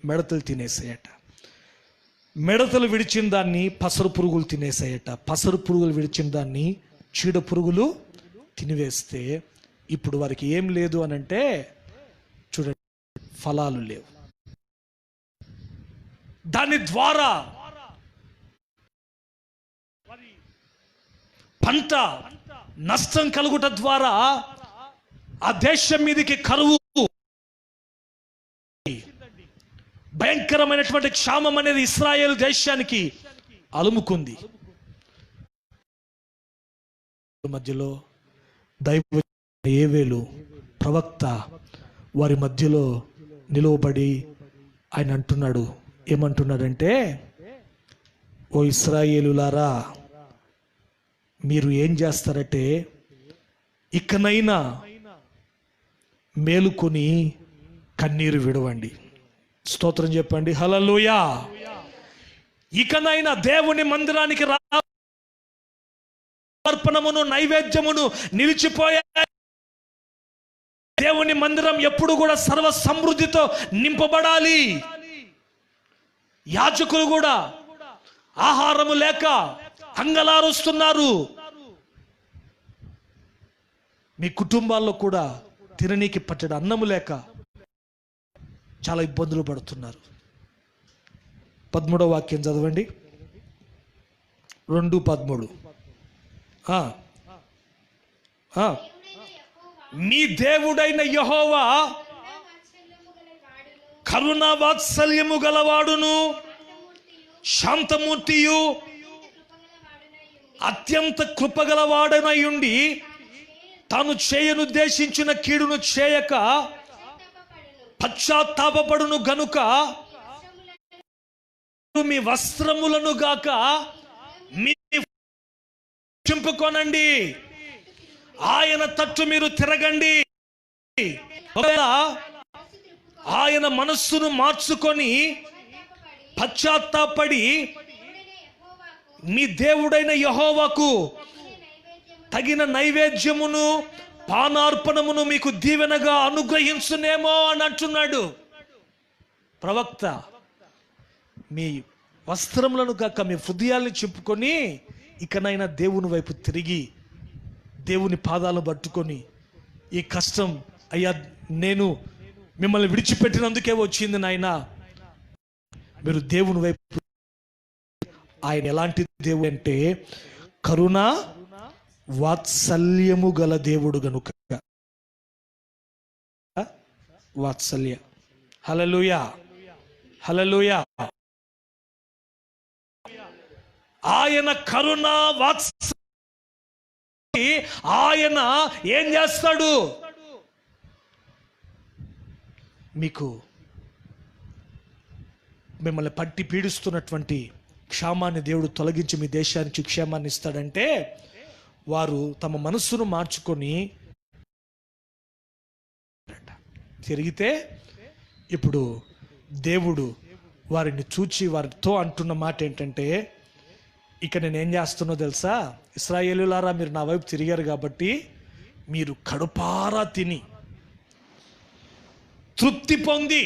మిడతలు తినేసాయట. మిడతలు విడిచిన దాన్ని పసరు పురుగులు తినేసాయట. పసరు పురుగులు విడిచిన దాన్ని చీడ పురుగులు తినివేస్తే ఇప్పుడు వారికి ఏం లేదు అని అంటే చూడండి, ఫలాలు లేవు. దాని ద్వారా పంట నష్టం కలుగుట ద్వారా ఆ దేశం మీదకి కరువు, భయంకరమైనటువంటి క్షామం అనేది ఇశ్రాయేలు దేశానికి అలుముకుంది. మధ్యలో దైవ ఏవేలు ప్రవక్త వారి మధ్యలో నిలువబడి ఆయన అంటున్నాడు, ఏమంటున్నాడంటే, ఓ ఇశ్రాయేలులారా, మీరు ఏం చేస్తారంటే ఇకనైనా మేలుకొని కన్నీరు విడవండి. స్తోత్రం చెప్పండి, హల్లెలూయా. ఇకనైనా దేవుని మందిరానికి అర్పణమును నైవేద్యమును నిలిచిపోయే దేవుని మందిరం ఎప్పుడు కూడా సర్వ సమృద్ధితో నింపబడాలి. యాజకులు కూడా ఆహారము లేక అంగలారుస్తున్నారు. మీ కుటుంబాల్లో కూడా తిననీకి పట్టడం అన్నము లేక చాలా ఇబ్బందులు పడుతున్నారు. 13వ వాక్యం చదవండి, 2:13. మీ దేవుడైన యెహోవా కరుణా వాత్సల్యము గలవాడును శాంతమూర్తియు అత్యంత కృపగలవాడనయుండి తాను చేయనుద్దేశించిన కీడును చేయక పశ్చాత్తాపపడును గనుక మీ వస్త్రములను గాక మీ చింపుకొనండి. ఆయన తట్టు మీరు తిరగండి. ఆయన మనస్సును మార్చుకొని పశ్చాత్తాపడి మీ దేవుడైన యెహోవాకు తగిన నైవేద్యమును పానార్పణమును మీకు దీవెనగా అనుగ్రహించునేమో అని అంటున్నాడు ప్రవక్త. మీ వస్త్రములను కాక మీ హృదయాల్ని చింపుకొని ఇకనైనా దేవుని వైపు తిరిగి దేవుని పాదాలను పట్టుకొని, ఈ కష్టం అయ్యా నేను మిమ్మల్ని విడిచిపెట్టినందుకే వచ్చింది నాయనా, మీరు దేవుని వైపు. ఆయన ఎలాంటి దేవుడు అంటే కరుణ వాత్సల్యము గల దేవుడు గనుక. వాత్సల్య, హల్లెలూయా, హల్లెలూయా. ఆయన కరుణ వాత్సల్య. ఆయన ఏం చేస్తాడు? మీకు మిమ్మల్ని పట్టి పీడిస్తున్నటువంటి క్షామాన్ని దేవుడు తొలగించి మీ దేశానికి క్షేమాన్ని ఇస్తాడంటే వారు తమ మనస్సును మార్చుకొని తిరిగితే ఇప్పుడు దేవుడు వారిని చూచి వారితో అంటున్న మాట ఏంటంటే, ఇక నేనేం చేస్తున్నో తెలుసా, ఇశ్రాయేలులారా మీరు నా వైపు తిరిగారు కాబట్టి మీరు కడుపారా తిని తృప్తి పొంది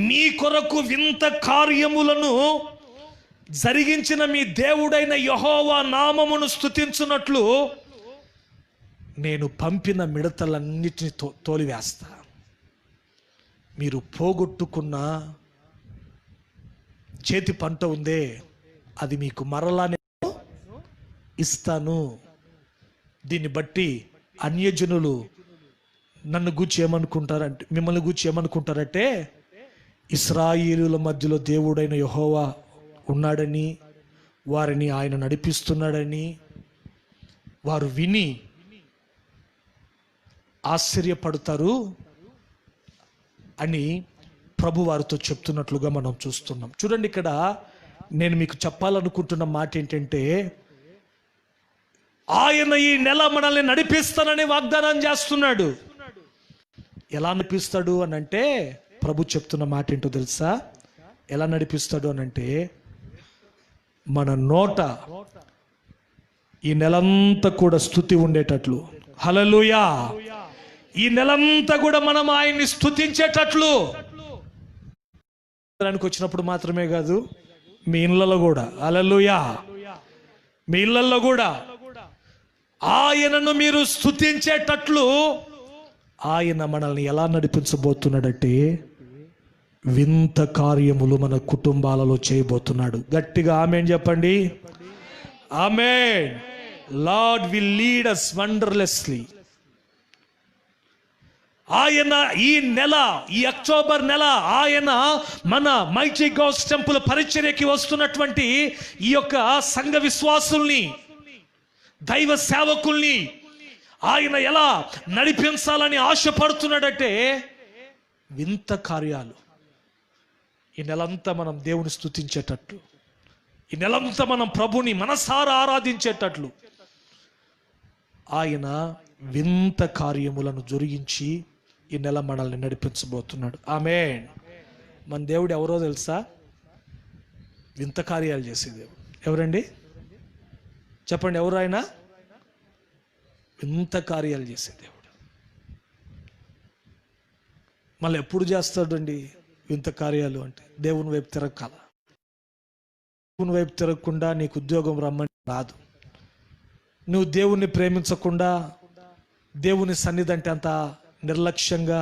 మీ కొరకు వింత కార్యములను జరిగించిన మీ దేవుడైన యెహోవా నామమును స్తుతించున్నట్లు నేను పంపిన మిడతలన్నిటిని తోలివేస్తా. మీరు పోగొట్టుకున్న చేతి పంట ఉందే అది మీకు మరలా నేను ఇస్తాను. దీన్ని బట్టి అన్యజనులు నన్ను గూర్చి ఏమనుకుంటారంటే, మిమ్మల్ని గూర్చి ఏమనుకుంటారంటే, ఇశ్రాయేలుల మధ్యలో దేవుడైన యెహోవా ఉన్నాడని, వారిని ఆయన నడిపిస్తున్నాడని, వారు విని ఆశ్చర్యపడతారు అని ప్రభు వారితో చెప్తున్నట్లుగా మనం చూస్తున్నాం. చూడండి, ఇక్కడ నేను మీకు చెప్పాలనుకుంటున్న మాట ఏంటంటే, ఆయన ఈ నెల మనల్ని నడిపిస్తానని వాగ్దానం చేస్తున్నాడు. ఎలా నడిపిస్తాడు అని అంటే, ప్రభు చెప్తున్న మాట ఏంటో తెలుసా? ఎలా నడిపిస్తాడు అని అంటే, మన నోట ఈ నెలంతా కూడా స్తుతి ఉండేటట్లు, హల్లెలూయా, ఈ నెలంతా కూడా మనం ఆయన్ని స్తుతించేటట్లు, వచ్చినప్పుడు మాత్రమే కాదు, మీ ఇళ్ళల్లో కూడా, హల్లెలూయా, మీ ఇళ్ళల్లో కూడా ఆయనను మీరు స్తుతించేటట్లు ఆయన మనల్ని ఎలా నడిపించబోతున్నాడంటే, వింత కార్యములు మన కుటుంబాలలో చేయబోతున్నాడు. గట్టిగా ఆమేన్ చెప్పండి. ఆమేన్. Lord will lead us wonderfully. ఆయన ఈ నెల, ఈ అక్టోబర్ నెల, ఆయన మన మైటీ గాడ్స్ టెంపుల్ పరిచర్యకి వస్తున్నటువంటి ఈ యొక్క సంఘ విశ్వాసుల్ని, దైవ సేవకుల్ని ఆయన ఎలా నడిపించాలని ఆశపడుతున్నాడంటే, వింత కార్యాలు. ఈ నెలంతా మనం దేవుని స్తుతించేటట్లు, ఈ నెలంతా మనం ప్రభుని మనసారా ఆరాధించేటట్లు ఆయన వింత కార్యములను జరిగించి ఈ నెల మనల్ని నడిపించబోతున్నాడు. ఆమేన్. మన దేవుడు ఎవరో తెలుసా? వింత కార్యాలు చేసే దేవుడు. ఎవరండి? చెప్పండి, ఎవరు ఆయన? వింత కార్యాలు చేసే దేవుడు. మళ్ళీ ఎప్పుడు చేస్తాడండి వింత కార్యాలు అంటే? దేవుని వైపు తిరగకాల. దేవుని వైపు తిరగకుండా నీకు ఉద్యోగం రమ్మని రాదు. నువ్వు దేవుణ్ణి ప్రేమించకుండా, దేవుని సన్నిధి అంటే అంత నిర్లక్ష్యంగా,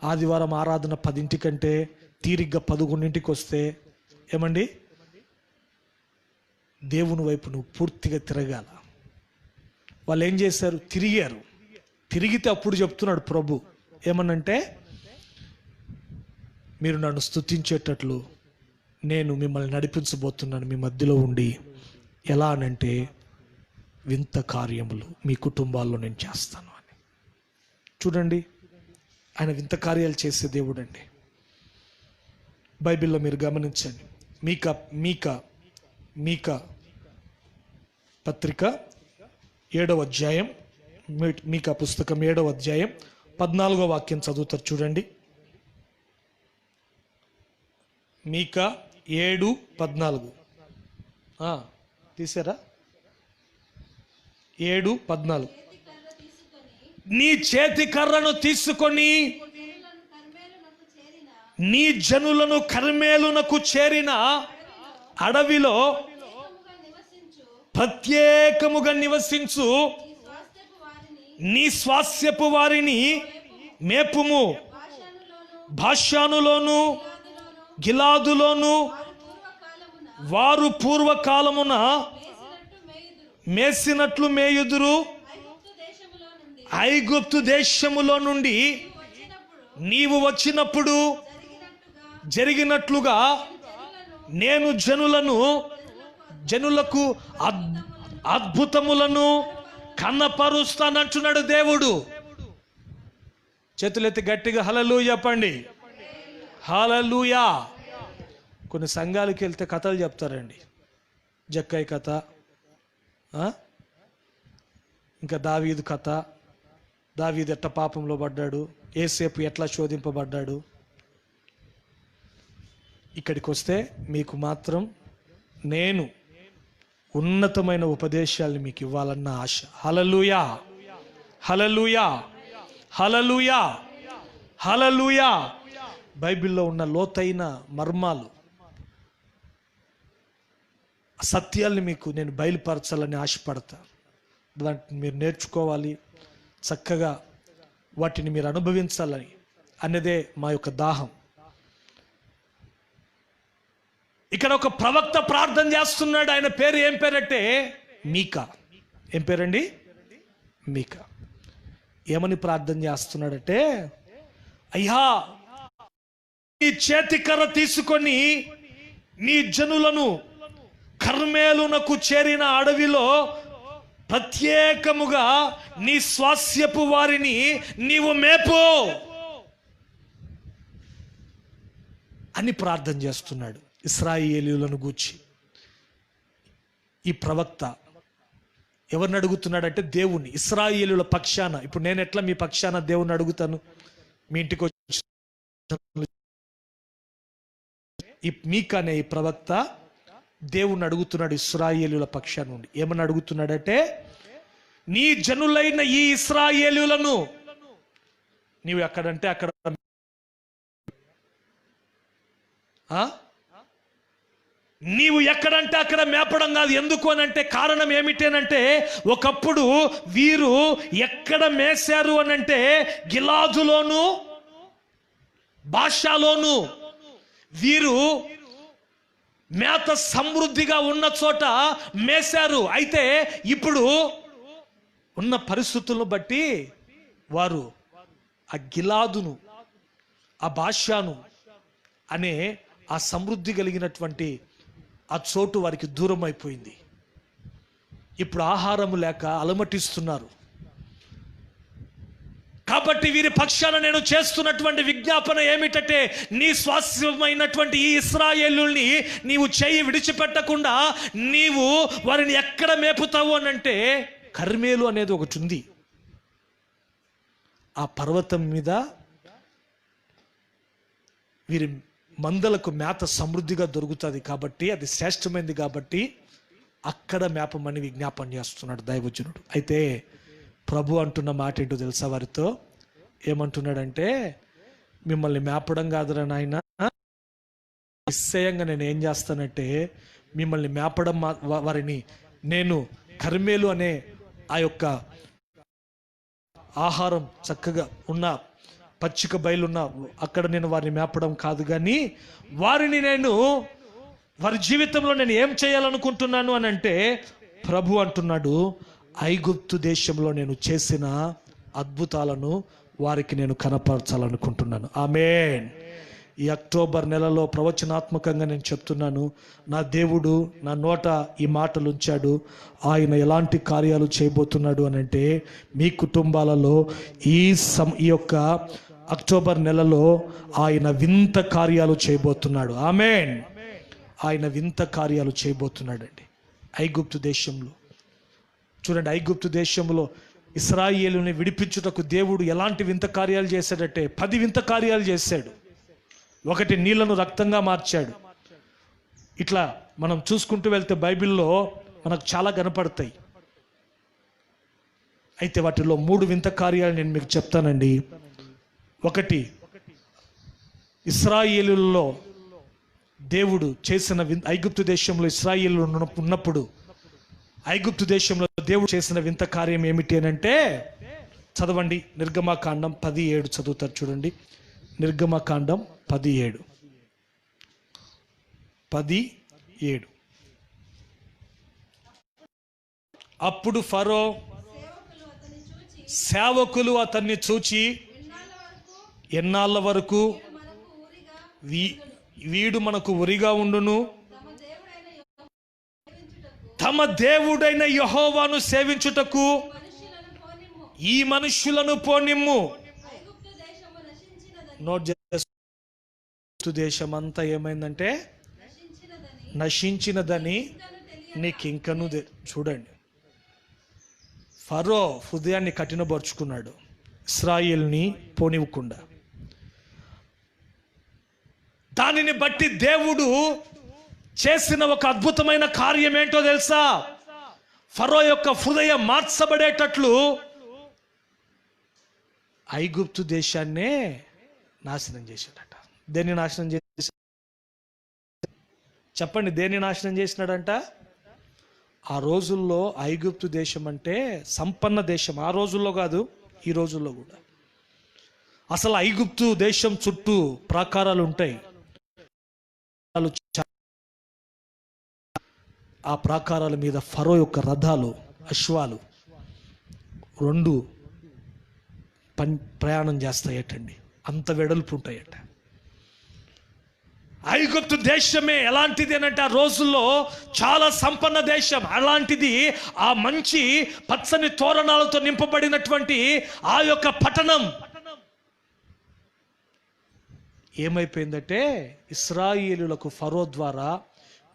ఆదివారం ఆరాధన 10 కంటే తీరిగ్గా 11 వస్తే ఏమండి, దేవుని వైపు నువ్వు పూర్తిగా తిరగాల. వాళ్ళు ఏం చేశారు? తిరిగారు. తిరిగితే అప్పుడు చెప్తున్నాడు ప్రభు ఏమనంటే, మీరు నన్ను స్తుతించేటట్లు నేను మిమ్మల్ని నడిపించబోతున్నాను మీ మధ్యలో ఉండి. ఎలా అనంటే, వింత కార్యములు మీ కుటుంబాల్లో నేను చేస్తాను అని. చూడండి, ఆయన వింత కార్యాలు చేసే దేవుడు అండి. బైబిల్లో మీరు గమనించండి. మీకా పత్రిక 7వ అధ్యాయం, మీకా పుస్తకం 7వ అధ్యాయం 14వ వాక్యం చదువుతారు. చూడండి, మీకా 7:14 తీసారా? 7:14. నీ చేతి కర్రను తీసుకొని నీ జనులను కర్మేలునకు చేరిన అడవిలో ప్రత్యేకముగా నివసించు నీ స్వాస్యపు వారిని మేపుము. భాషానులోను గిలాదులోను వారు పూర్వకాలమున మేసినట్లు మేయుదురు. ఐగుప్తు దేశములో నుండి నీవు వచ్చినప్పుడు జరిగినట్లుగా నేను జనులకు అద్భుతములను కనపరుస్తానంటున్నాడు దేవుడు. చేతులెత్తి గట్టిగా హల్లెలూయా చెప్పండి. హల్లెలూయా. కొన్ని సంఘాలకు వెళ్తే కథలు చెప్తారండి. జక్కయ్య కథ, ఇంకా దావీదు కథ, దావీదు ఎట్ట పాపంలో పడ్డాడు, యేసేపు ఎట్లా శోధింపబడ్డాడు. ఇక్కడికి వస్తే మీకు మాత్రం నేను ఉన్నతమైన ఉపదేశాలను మీకు ఇవ్వాలన్న ఆశ. హల్లెలూయా, హల్లెలూయా, హల్లెలూయా, హల్లెలూయా. బైబిల్లో ఉన్న లోతైన మర్మాలు, సత్యాల్ని మీకు నేను బయలుపరచాలని ఆశపడతా. దాన్ని మీరు నేర్చుకోవాలి, చక్కగా వాటిని మీరు అనుభవించాలని అన్నదే మా యొక్క దాహం. ఇక్కడ ఒక ప్రవక్త ప్రార్థన చేస్తున్నాడు. ఆయన పేరు ఏం పేరంటే మీకా. ఏం పేరండి? మీకా. ఏమని ప్రార్థన చేస్తున్నాడంటే, అయ్యా నీ చేతికర్ర తీసుకొని నీ జనులను కర్మేలునకు చేరిన అడవిలో ప్రత్యేకముగా నీ స్వాస్యపు వారిని నీవు మేపు అని ప్రార్థన చేస్తున్నాడు ఇశ్రాయేలీయులను గూర్చి. ఈ ప్రవక్త ఎవరిని అడుగుతున్నాడంటే దేవుణ్ణి, ఇశ్రాయేలీయుల పక్షాన. ఇప్పుడు నేను ఎట్లా మీ పక్షాన దేవుణ్ణి అడుగుతాను? మీ ఇంటికి వచ్చి మీకనే ఈ ప్రవక్త దేవుణ్ణి అడుగుతున్నాడు ఇశ్రాయేలీయుల పక్షాన నుండి. ఏమని అడుగుతున్నాడంటే, నీ జనులైన ఈ ఇశ్రాయేలీయులను నీవు ఎక్కడంటే అక్కడ నీవు ఎక్కడంటే అక్కడ మేపడం కాదు. ఎందుకు అనంటే కారణం ఏమిటేనంటే, ఒకప్పుడు వీరు ఎక్కడ మేశారు అనంటే గిలాదులోను బాషాలోను వీరు మేత సమృద్ధిగా ఉన్న చోట మేశారు. అయితే ఇప్పుడు ఉన్న పరిస్థితులను బట్టి వారు ఆ గిలాదును, ఆ బాషాను అనే ఆ సమృద్ధి కలిగినటువంటి ఆ చోటు వారికి దూరం అయిపోయింది. ఇప్పుడు ఆహారము లేక అలమటిస్తున్నారు. కాబట్టి వీరి పక్షాన నేను చేస్తున్నటువంటి విజ్ఞాపన ఏమిటంటే, నీ స్వాస్థ్యమైనటువంటి ఈ ఇశ్రాయేలుల్ని నీవు చేయి విడిచిపెట్టకుండా నీవు వారిని ఎక్కడ మేపుతావు అనంటే కర్మేలు అనేది ఒకటి ఉంది. ఆ పర్వతం మీద వీరి మందలకు మేత సమృద్ధిగా దొరుకుతుంది కాబట్టి, అది శ్రేష్టమైనది కాబట్టి అక్కడ మేపమని విజ్ఞాపన చేస్తున్నాడు దైవజనుడు. అయితే ప్రభు అంటున్న మాట ఏంటో తెలుసా వారితో? ఏమంటున్నాడంటే, మిమ్మల్ని మేపడం కాదురా నాయన, నిశ్చయంగా నేను ఏం చేస్తానంటే మిమ్మల్ని మేపడం వారిని నేను కర్మేలు అనే ఆ యొక్క ఆహారం చక్కగా ఉన్న పచ్చిక బయలున్న అక్కడ నేను వారిని మేపడం కాదు, కానీ వారిని నేను వారి జీవితంలో నేను ఏం చేయాలనుకుంటున్నాను అని అంటే, ప్రభు అంటున్నాడు, ఐగుప్తు దేశంలో నేను చేసిన అద్భుతాలను వారికి నేను కనపరచాలనుకుంటున్నాను. ఆమేన్. ఈ అక్టోబర్ నెలలో ప్రవచనాత్మకంగా నేను చెప్తున్నాను, నా దేవుడు నా నోట ఈ మాటలు ఉంచాడు. ఆయన ఎలాంటి కార్యాలు చేయబోతున్నాడు అని అంటే, మీ కుటుంబాలలో ఈ యొక్క అక్టోబర్ నెలలో ఆయన వింత కార్యాలు చేయబోతున్నాడు. ఆమేన్. ఆయన వింత కార్యాలు చేయబోతున్నాడండి ఐగుప్తు దేశంలో. చూడండి, ఐగుప్తు దేశంలో ఇశ్రాయేలుని విడిపించుటకు దేవుడు ఎలాంటి వింత కార్యాలు చేశాడంటే 10 వింత కార్యాలు చేశాడు. ఒకటి, నీళ్లను రక్తంగా మార్చాడు. ఇట్లా మనం చూసుకుంటూ వెళ్తే బైబిల్లో మనకు చాలా కనపడతాయి. అయితే వాటిలో 3 వింత కార్యాలు నేను మీకు చెప్తానండి. ఒకటి, ఇశ్రాయేలులో దేవుడు చేసిన ఐగుప్తు దేశంలో ఇశ్రాయేలు ఉన్నప్పుడు ఐగుప్తు దేశంలో దేవుడు చేసిన వింత కార్యం ఏమిటి అని అంటే, చదవండి, నిర్గమకాండం 17 చదువుతారు చూడండి. నిర్గమకాండం 17. అప్పుడు ఫరో సేవకులు అతన్ని చూచి, ఎన్నాళ్ళ వరకు వీడు మనకు ఉరిగా ఉండును, తమ దేవుడైన యెహోవాను సేవించుటకు ఈ మనుష్యులను పోనిమ్ము. నోట్ చేస్తూ, దేశమంతా ఏమైందంటే నశించినదని నీకింకను చూడండి. ఫరో హృదయాన్ని కఠినపరుచుకున్నాడు ఇశ్రాయేల్ని పోనివ్వకుండా. దానిని బట్టి దేవుడు చేసిన ఒక అద్భుతమైన కార్యం ఏంటో తెలుసా? ఫరో యొక్క హృదయం మార్చబడేటట్లు ఐగుప్తు దేశాన్నే నాశనం చేశాడట. దేన్ని నాశనం చేసి చెప్పండి, దేన్ని నాశనం చేసినాడంట? ఆ రోజుల్లో ఐగుప్తు దేశం అంటే సంపన్న దేశం. ఆ రోజుల్లో కాదు, ఈ రోజుల్లో కూడా. అసలు ఐగుప్తు దేశం చుట్టూ ప్రాకారాలు ఉంటాయి. ఆ ప్రాకారాల మీద ఫరో యొక్క రథాలు, అశ్వాలు 2 ప్రయాణం చేస్తాయటండి. అంత వెడల్పు ఉంటాయట. ఐగుప్తు దేశమే ఎలాంటిది అంటే ఆ రోజుల్లో చాలా సంపన్న దేశం. అలాంటిది ఆ మంచి పచ్చని తోరణాలతో నింపబడినటువంటి ఆ యొక్క పట్టణం ఏమైపోయిందంటే ఇశ్రాయేలులకు ఫరో ద్వారా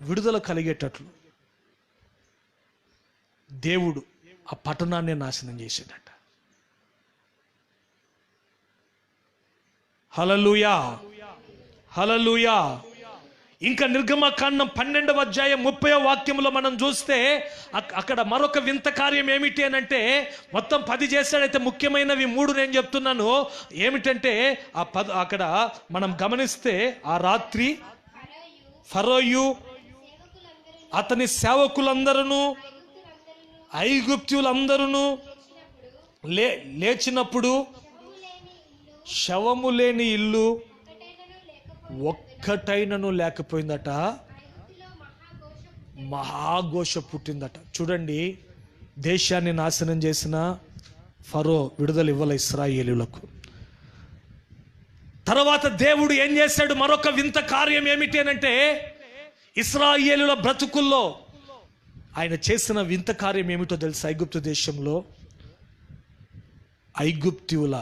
విడుదల కలిగేటట్లు దేవుడు ఆ పట్టణాన్ని నాశనం చేశాడట. హల్లెలూయా, హల్లెలూయా. ఇంకా నిర్గమకాండం 12వ అధ్యాయం 30వ వాక్యంలో మనం చూస్తే అక్కడ మరొక వింత కార్యం ఏమిటి అని అంటే, మొత్తం 10 చేశాడైతే ముఖ్యమైనవి 3 నేను చెప్తున్నాను. ఏమిటంటే అక్కడ మనం గమనిస్తే ఆ రాత్రి ఫరోయు అతని సేవకులందరూ ఐగుప్తులందరూ లేచినప్పుడు శవము లేని ఇల్లు ఒక్కటైనను లేకపోయిందట. మహాఘోష పుట్టిందట. చూడండి, దేశాన్ని నాశనం చేసిన ఫరో విడుదల ఇవ్వల ఇశ్రాయేలులకు. తర్వాత దేవుడు ఏం చేశాడు? మరొక వింత కార్యం ఏమిటి అనంటే, ఇశ్రాయేలుల బ్రతుకుల్లో ఆయన చేసిన వింత కార్యం ఏమిటో తెలుసు? ఐగుప్తు దేశంలో ఐగుప్తుల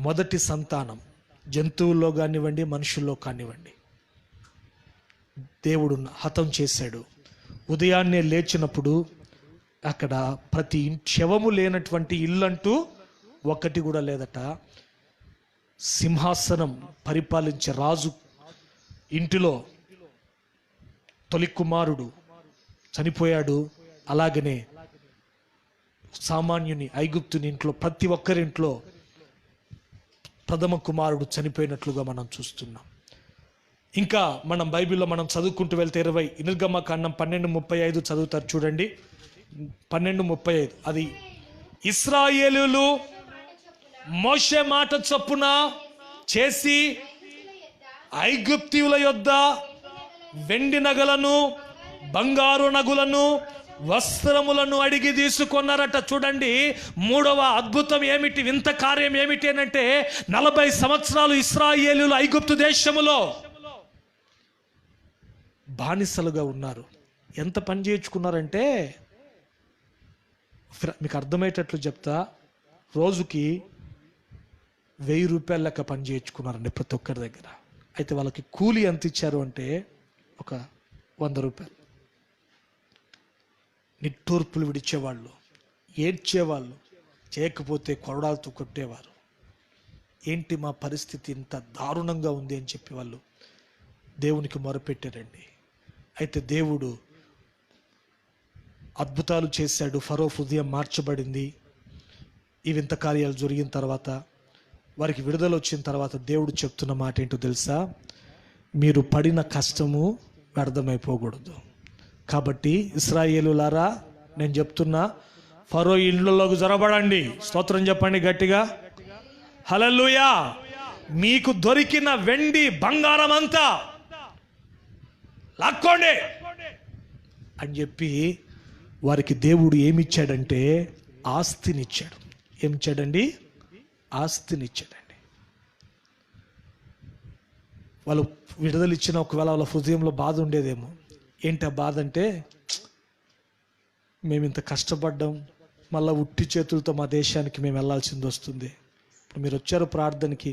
మొదటి సంతానం, జంతువుల్లో కానివ్వండి మనుషుల్లో కానివ్వండి, దేవుడు హతం చేశాడు. ఉదయాన్నే లేచినప్పుడు అక్కడ ప్రతి శవము లేనటువంటి ఇల్లంటూ ఒక్కటి కూడా లేదట. సింహాసనం పరిపాలించే రాజు ఇంటిలో తొలి కుమారుడు చనిపోయాడు. అలాగనే సామాన్యుని ఐగుప్తుని ఇంట్లో ప్రతి ఒక్కరింట్లో ప్రథమ కుమారుడు చనిపోయినట్లుగా మనం చూస్తున్నాం. ఇంకా మనం బైబిల్లో మనం చదువుకుంటూ వెళ్తే 20 నిర్గమకాండం 12:35 చదువుతారు చూడండి. 12:35 అది ఇశ్రాయేలులు మోషే మాట చొప్పున చేసి ఐగుప్తీయుల యొద్ద వెండి నగలను బంగారు నగులను వస్త్రములను అడిగి తీసుకున్నారట. చూడండి, 3వ అద్భుతం ఏమిటి, వింత కార్యం ఏమిటి అంటే, 40 సంవత్సరాలు ఇశ్రాయేలులు ఐగుప్తు దేశములో బానిసలుగా ఉన్నారు. ఎంత పని చేయించుకున్నారంటే, మీకు అర్థమయ్యేటట్లు చెప్తా, రోజుకి 1000 రూపాయల లెక్క పని చేయించుకున్నారండి ప్రతి ఒక్కరి దగ్గర. అయితే వాళ్ళకి కూలి ఎంత ఇచ్చారు అంటే ఒక 100 రూపాయలు. నిట్టూర్పులు విడిచేవాళ్ళు, ఏడ్చేవాళ్ళు, చేయకపోతే కొరడాలతో కొట్టేవారు. ఏంటి మా పరిస్థితి ఇంత దారుణంగా ఉంది అని చెప్పి వాళ్ళు దేవునికి మొరపెట్టారండి. అయితే దేవుడు అద్భుతాలు చేశాడు. ఫరో హృదయం మార్చబడింది. ఈ వింత కార్యాలు జరిగిన తర్వాత, వారికి విడుదల వచ్చిన తర్వాత దేవుడు చెప్తున్న మాట ఏంటో తెలుసా? మీరు పడిన కష్టము వ్యర్థమైపోకూడదు. కాబట్టి ఇశ్రాయేలులారా, నేను చెప్తున్నా, ఫరో ఇండ్లలోకి జొరబడండి. స్తోత్రం చెప్పండి గట్టిగా, హల్లెలూయా. మీకు దొరికిన వెండి బంగారం అంతా లాక్కోండి అని చెప్పి వారికి దేవుడు ఏమిచ్చాడంటే ఆస్తినిచ్చాడు. ఏమిచ్చాడండి? ఆస్తినిచ్చాడండి. వాళ్ళు విడుదల ఇచ్చిన ఒకవేళ వాళ్ళ హృదయంలో బాధ ఉండేదేమో. ఏంటి ఆ బాధ అంటే, మేము ఇంత కష్టపడ్డాం, మళ్ళీ ఉట్టి చేతులతో మా దేశానికి మేము వెళ్ళాల్సింది వస్తుంది. ఇప్పుడు మీరు వచ్చారు ప్రార్థనకి,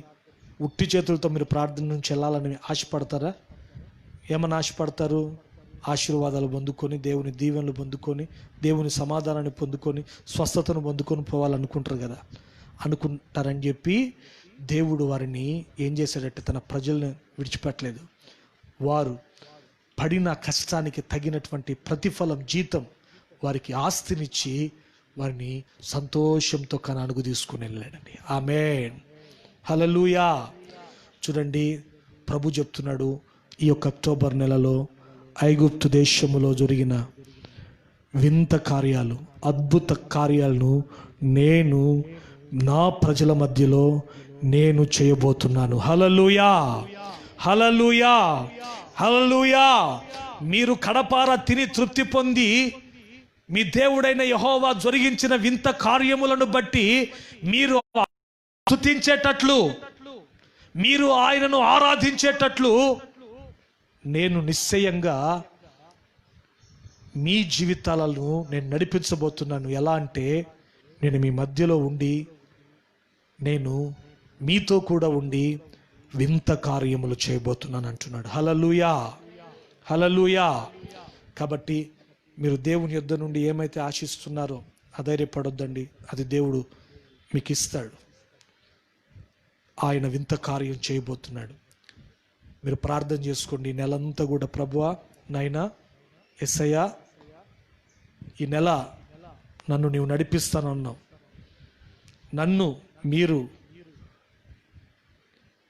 ఉట్టి చేతులతో మీరు ప్రార్థన నుంచి వెళ్ళాలని ఆశపడతారా? ఏమని ఆశపడతారు? ఆశీర్వాదాలు పొందుకొని, దేవుని దీవెనలు పొందుకొని, దేవుని సమాధానాన్ని పొందుకొని, స్వస్థతను పొందుకొని పోవాలనుకుంటారు కదా. అనుకుంటారని చెప్పి దేవుడు వారిని ఏం చేశాడంటే తన ప్రజల్ని విడిచిపెట్టలేదు. వారు పడిన కష్టానికి తగినటువంటి ప్రతిఫలం, జీతం, వారికి ఆస్తినిచ్చి వారిని సంతోషంతో కనానుగు తీసుకుని వెళ్ళాడండి. ఆమేన్, హల్లెలూయా. చూడండి, ప్రభు చెప్తున్నాడు, ఈ యొక్క అక్టోబర్ నెలలో ఐగుప్తు దేశములో జరిగిన వింత కార్యాలు, అద్భుత కార్యాలను నేను నా ప్రజల మధ్యలో నేను చేయబోతున్నాను. హల్లెలూయా, హల్లెలూయా, హల్లెలూయా. మీరు కడపార తిని తృప్తి పొంది మీ దేవుడైన యెహోవా జరిగించిన వింత కార్యములను బట్టి మీరు స్తుతించేటట్లు, మీరు ఆయనను ఆరాధించేటట్లు నేను నిశ్చయంగా మీ జీవితాలను నేను నడిపించబోతున్నాను. ఎలా అంటే నేను మీ మధ్యలో ఉండి, నేను మీతో కూడా ఉండి వింత కార్యములు చేయబోతున్నాను అంటున్నాడు. హల్లెలూయా, హల్లెలూయా. కాబట్టి మీరు దేవుని యొద్ద నుండి ఏమైతే ఆశిస్తున్నారో అధైర్యపడొద్దండి, అది దేవుడు మీకు ఇస్తాడు. ఆయన వింత కార్యం చేయబోతున్నాడు. మీరు ప్రార్థన చేసుకోండి. ఈ నెలంతా కూడా ప్రభువా, నాయనా యేసయ్యా, ఈ నెల నన్ను నీవు నడిపిస్తానన్నావు. నన్ను మీరు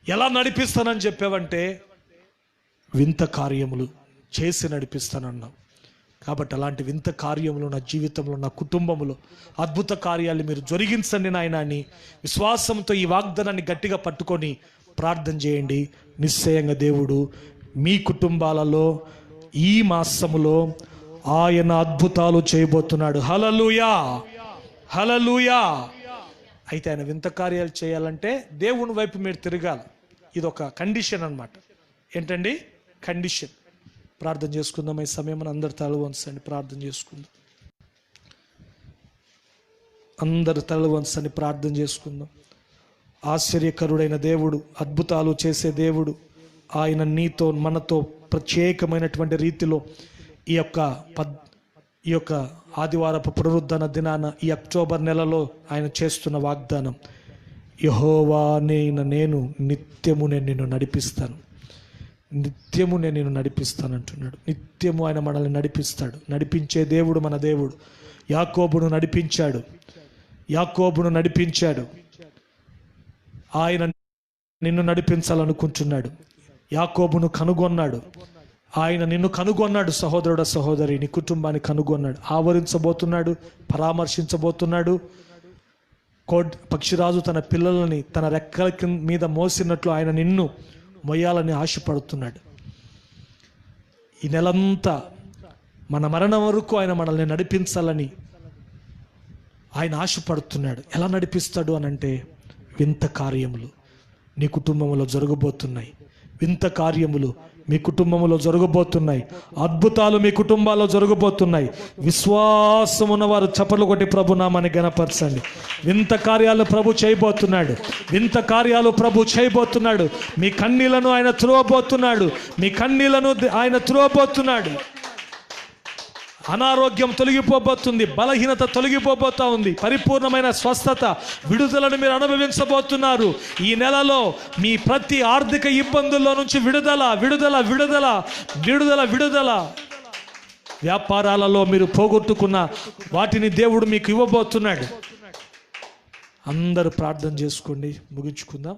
ఎలా నడిపిస్తానని చెప్పావంటే వింత కార్యములు చేసి నడిపిస్తానన్నావు. కాబట్టి అలాంటి వింత కార్యములు నా జీవితంలో, నా కుటుంబంలో అద్భుత కార్యాలు మీరు జరిగించండి నాయన అని విశ్వాసంతో ఈ వాగ్దానాన్ని గట్టిగా పట్టుకొని ప్రార్థన చేయండి. నిశ్చయంగా దేవుడు మీ కుటుంబాలలో ఈ మాసములో ఆయన అద్భుతాలు చేయబోతున్నాడు. హల్లెలూయా, హల్లెలూయా. అయితే ఆయన వింత కార్యాలు చేయాలంటే దేవుని వైపు మీరు తిరగాలి. ఇది ఒక కండిషన్ అన్నమాట. ఏంటండి? కండిషన్. ప్రార్థన చేసుకుందాం. ఈ సమయం అందరు తల వంచండి, ప్రార్థన చేసుకుందాం. అందరు తల వంచండి, ప్రార్థన చేసుకుందాం. ఆశ్చర్యకరుడైన దేవుడు, అద్భుతాలు చేసే దేవుడు, ఆయన నీతో మనతో ప్రత్యేకమైనటువంటి రీతిలో ఈ యొక్క ఆదివారపు పునరుద్ధరణ దినాన ఈ అక్టోబర్ నెలలో ఆయన చేస్తున్న వాగ్దానం, యెహోవా నేను నిత్యము నిన్ను నడిపిస్తాను, నిత్యము నేను నిన్ను నడిపిస్తాను అంటున్నాడు. నిత్యము ఆయన మనల్ని నడిపిస్తాడు. నడిపించే దేవుడు మన దేవుడు. యాకోబును నడిపించాడు. ఆయన నిన్ను నడిపించాలనుకుంటున్నాడు. యాకోబును కనుగొన్నాడు. ఆయన నిన్ను కనుగొన్నాడు. సహోదరుడ, సహోదరి, నీ కుటుంబాన్ని కనుగొన్నాడు. ఆవరించబోతున్నాడు, పరామర్శించబోతున్నాడు. పక్షిరాజు తన పిల్లలని తన రెక్కల మీద మోసినట్లు ఆయన నిన్ను మొయ్యాలని ఆశపడుతున్నాడు. ఈ నెలంతా మన మరణం వరకు ఆయన మనల్ని నడిపించాలని ఆయన ఆశపడుతున్నాడు. ఎలా నడిపిస్తాడు అనంటే వింత కార్యములు నీ కుటుంబంలో జరగబోతున్నాయి. వింత కార్యములు మీ కుటుంబంలో జరగబోతున్నాయి. అద్భుతాలు మీ కుటుంబాల్లో జరగబోతున్నాయి. విశ్వాసం ఉన్నవారు చప్పట్లు కొట్టి ప్రభు నామాన్ని ఘనపరచండి. వింత కార్యాలు ప్రభు చేయబోతున్నాడు. వింత కార్యాలు ప్రభు చేయబోతున్నాడు. మీ కన్నీళ్లను ఆయన తుడవబోతున్నాడు. అనారోగ్యం తొలగిపోబోతుంది. బలహీనత తొలగిపోబోతా ఉంది. పరిపూర్ణమైన స్వస్థత, విడుదలను మీరు అనుభవించబోతున్నారు. ఈ నెలలో మీ ప్రతి ఆర్థిక ఇబ్బందుల్లో నుంచి విడుదల. వ్యాపారాలలో మీరు పోగొట్టుకున్న వాటిని దేవుడు మీకు ఇవ్వబోతున్నాడు. అందరూ ప్రార్థన చేసుకోండి, ముగించుకుందాం.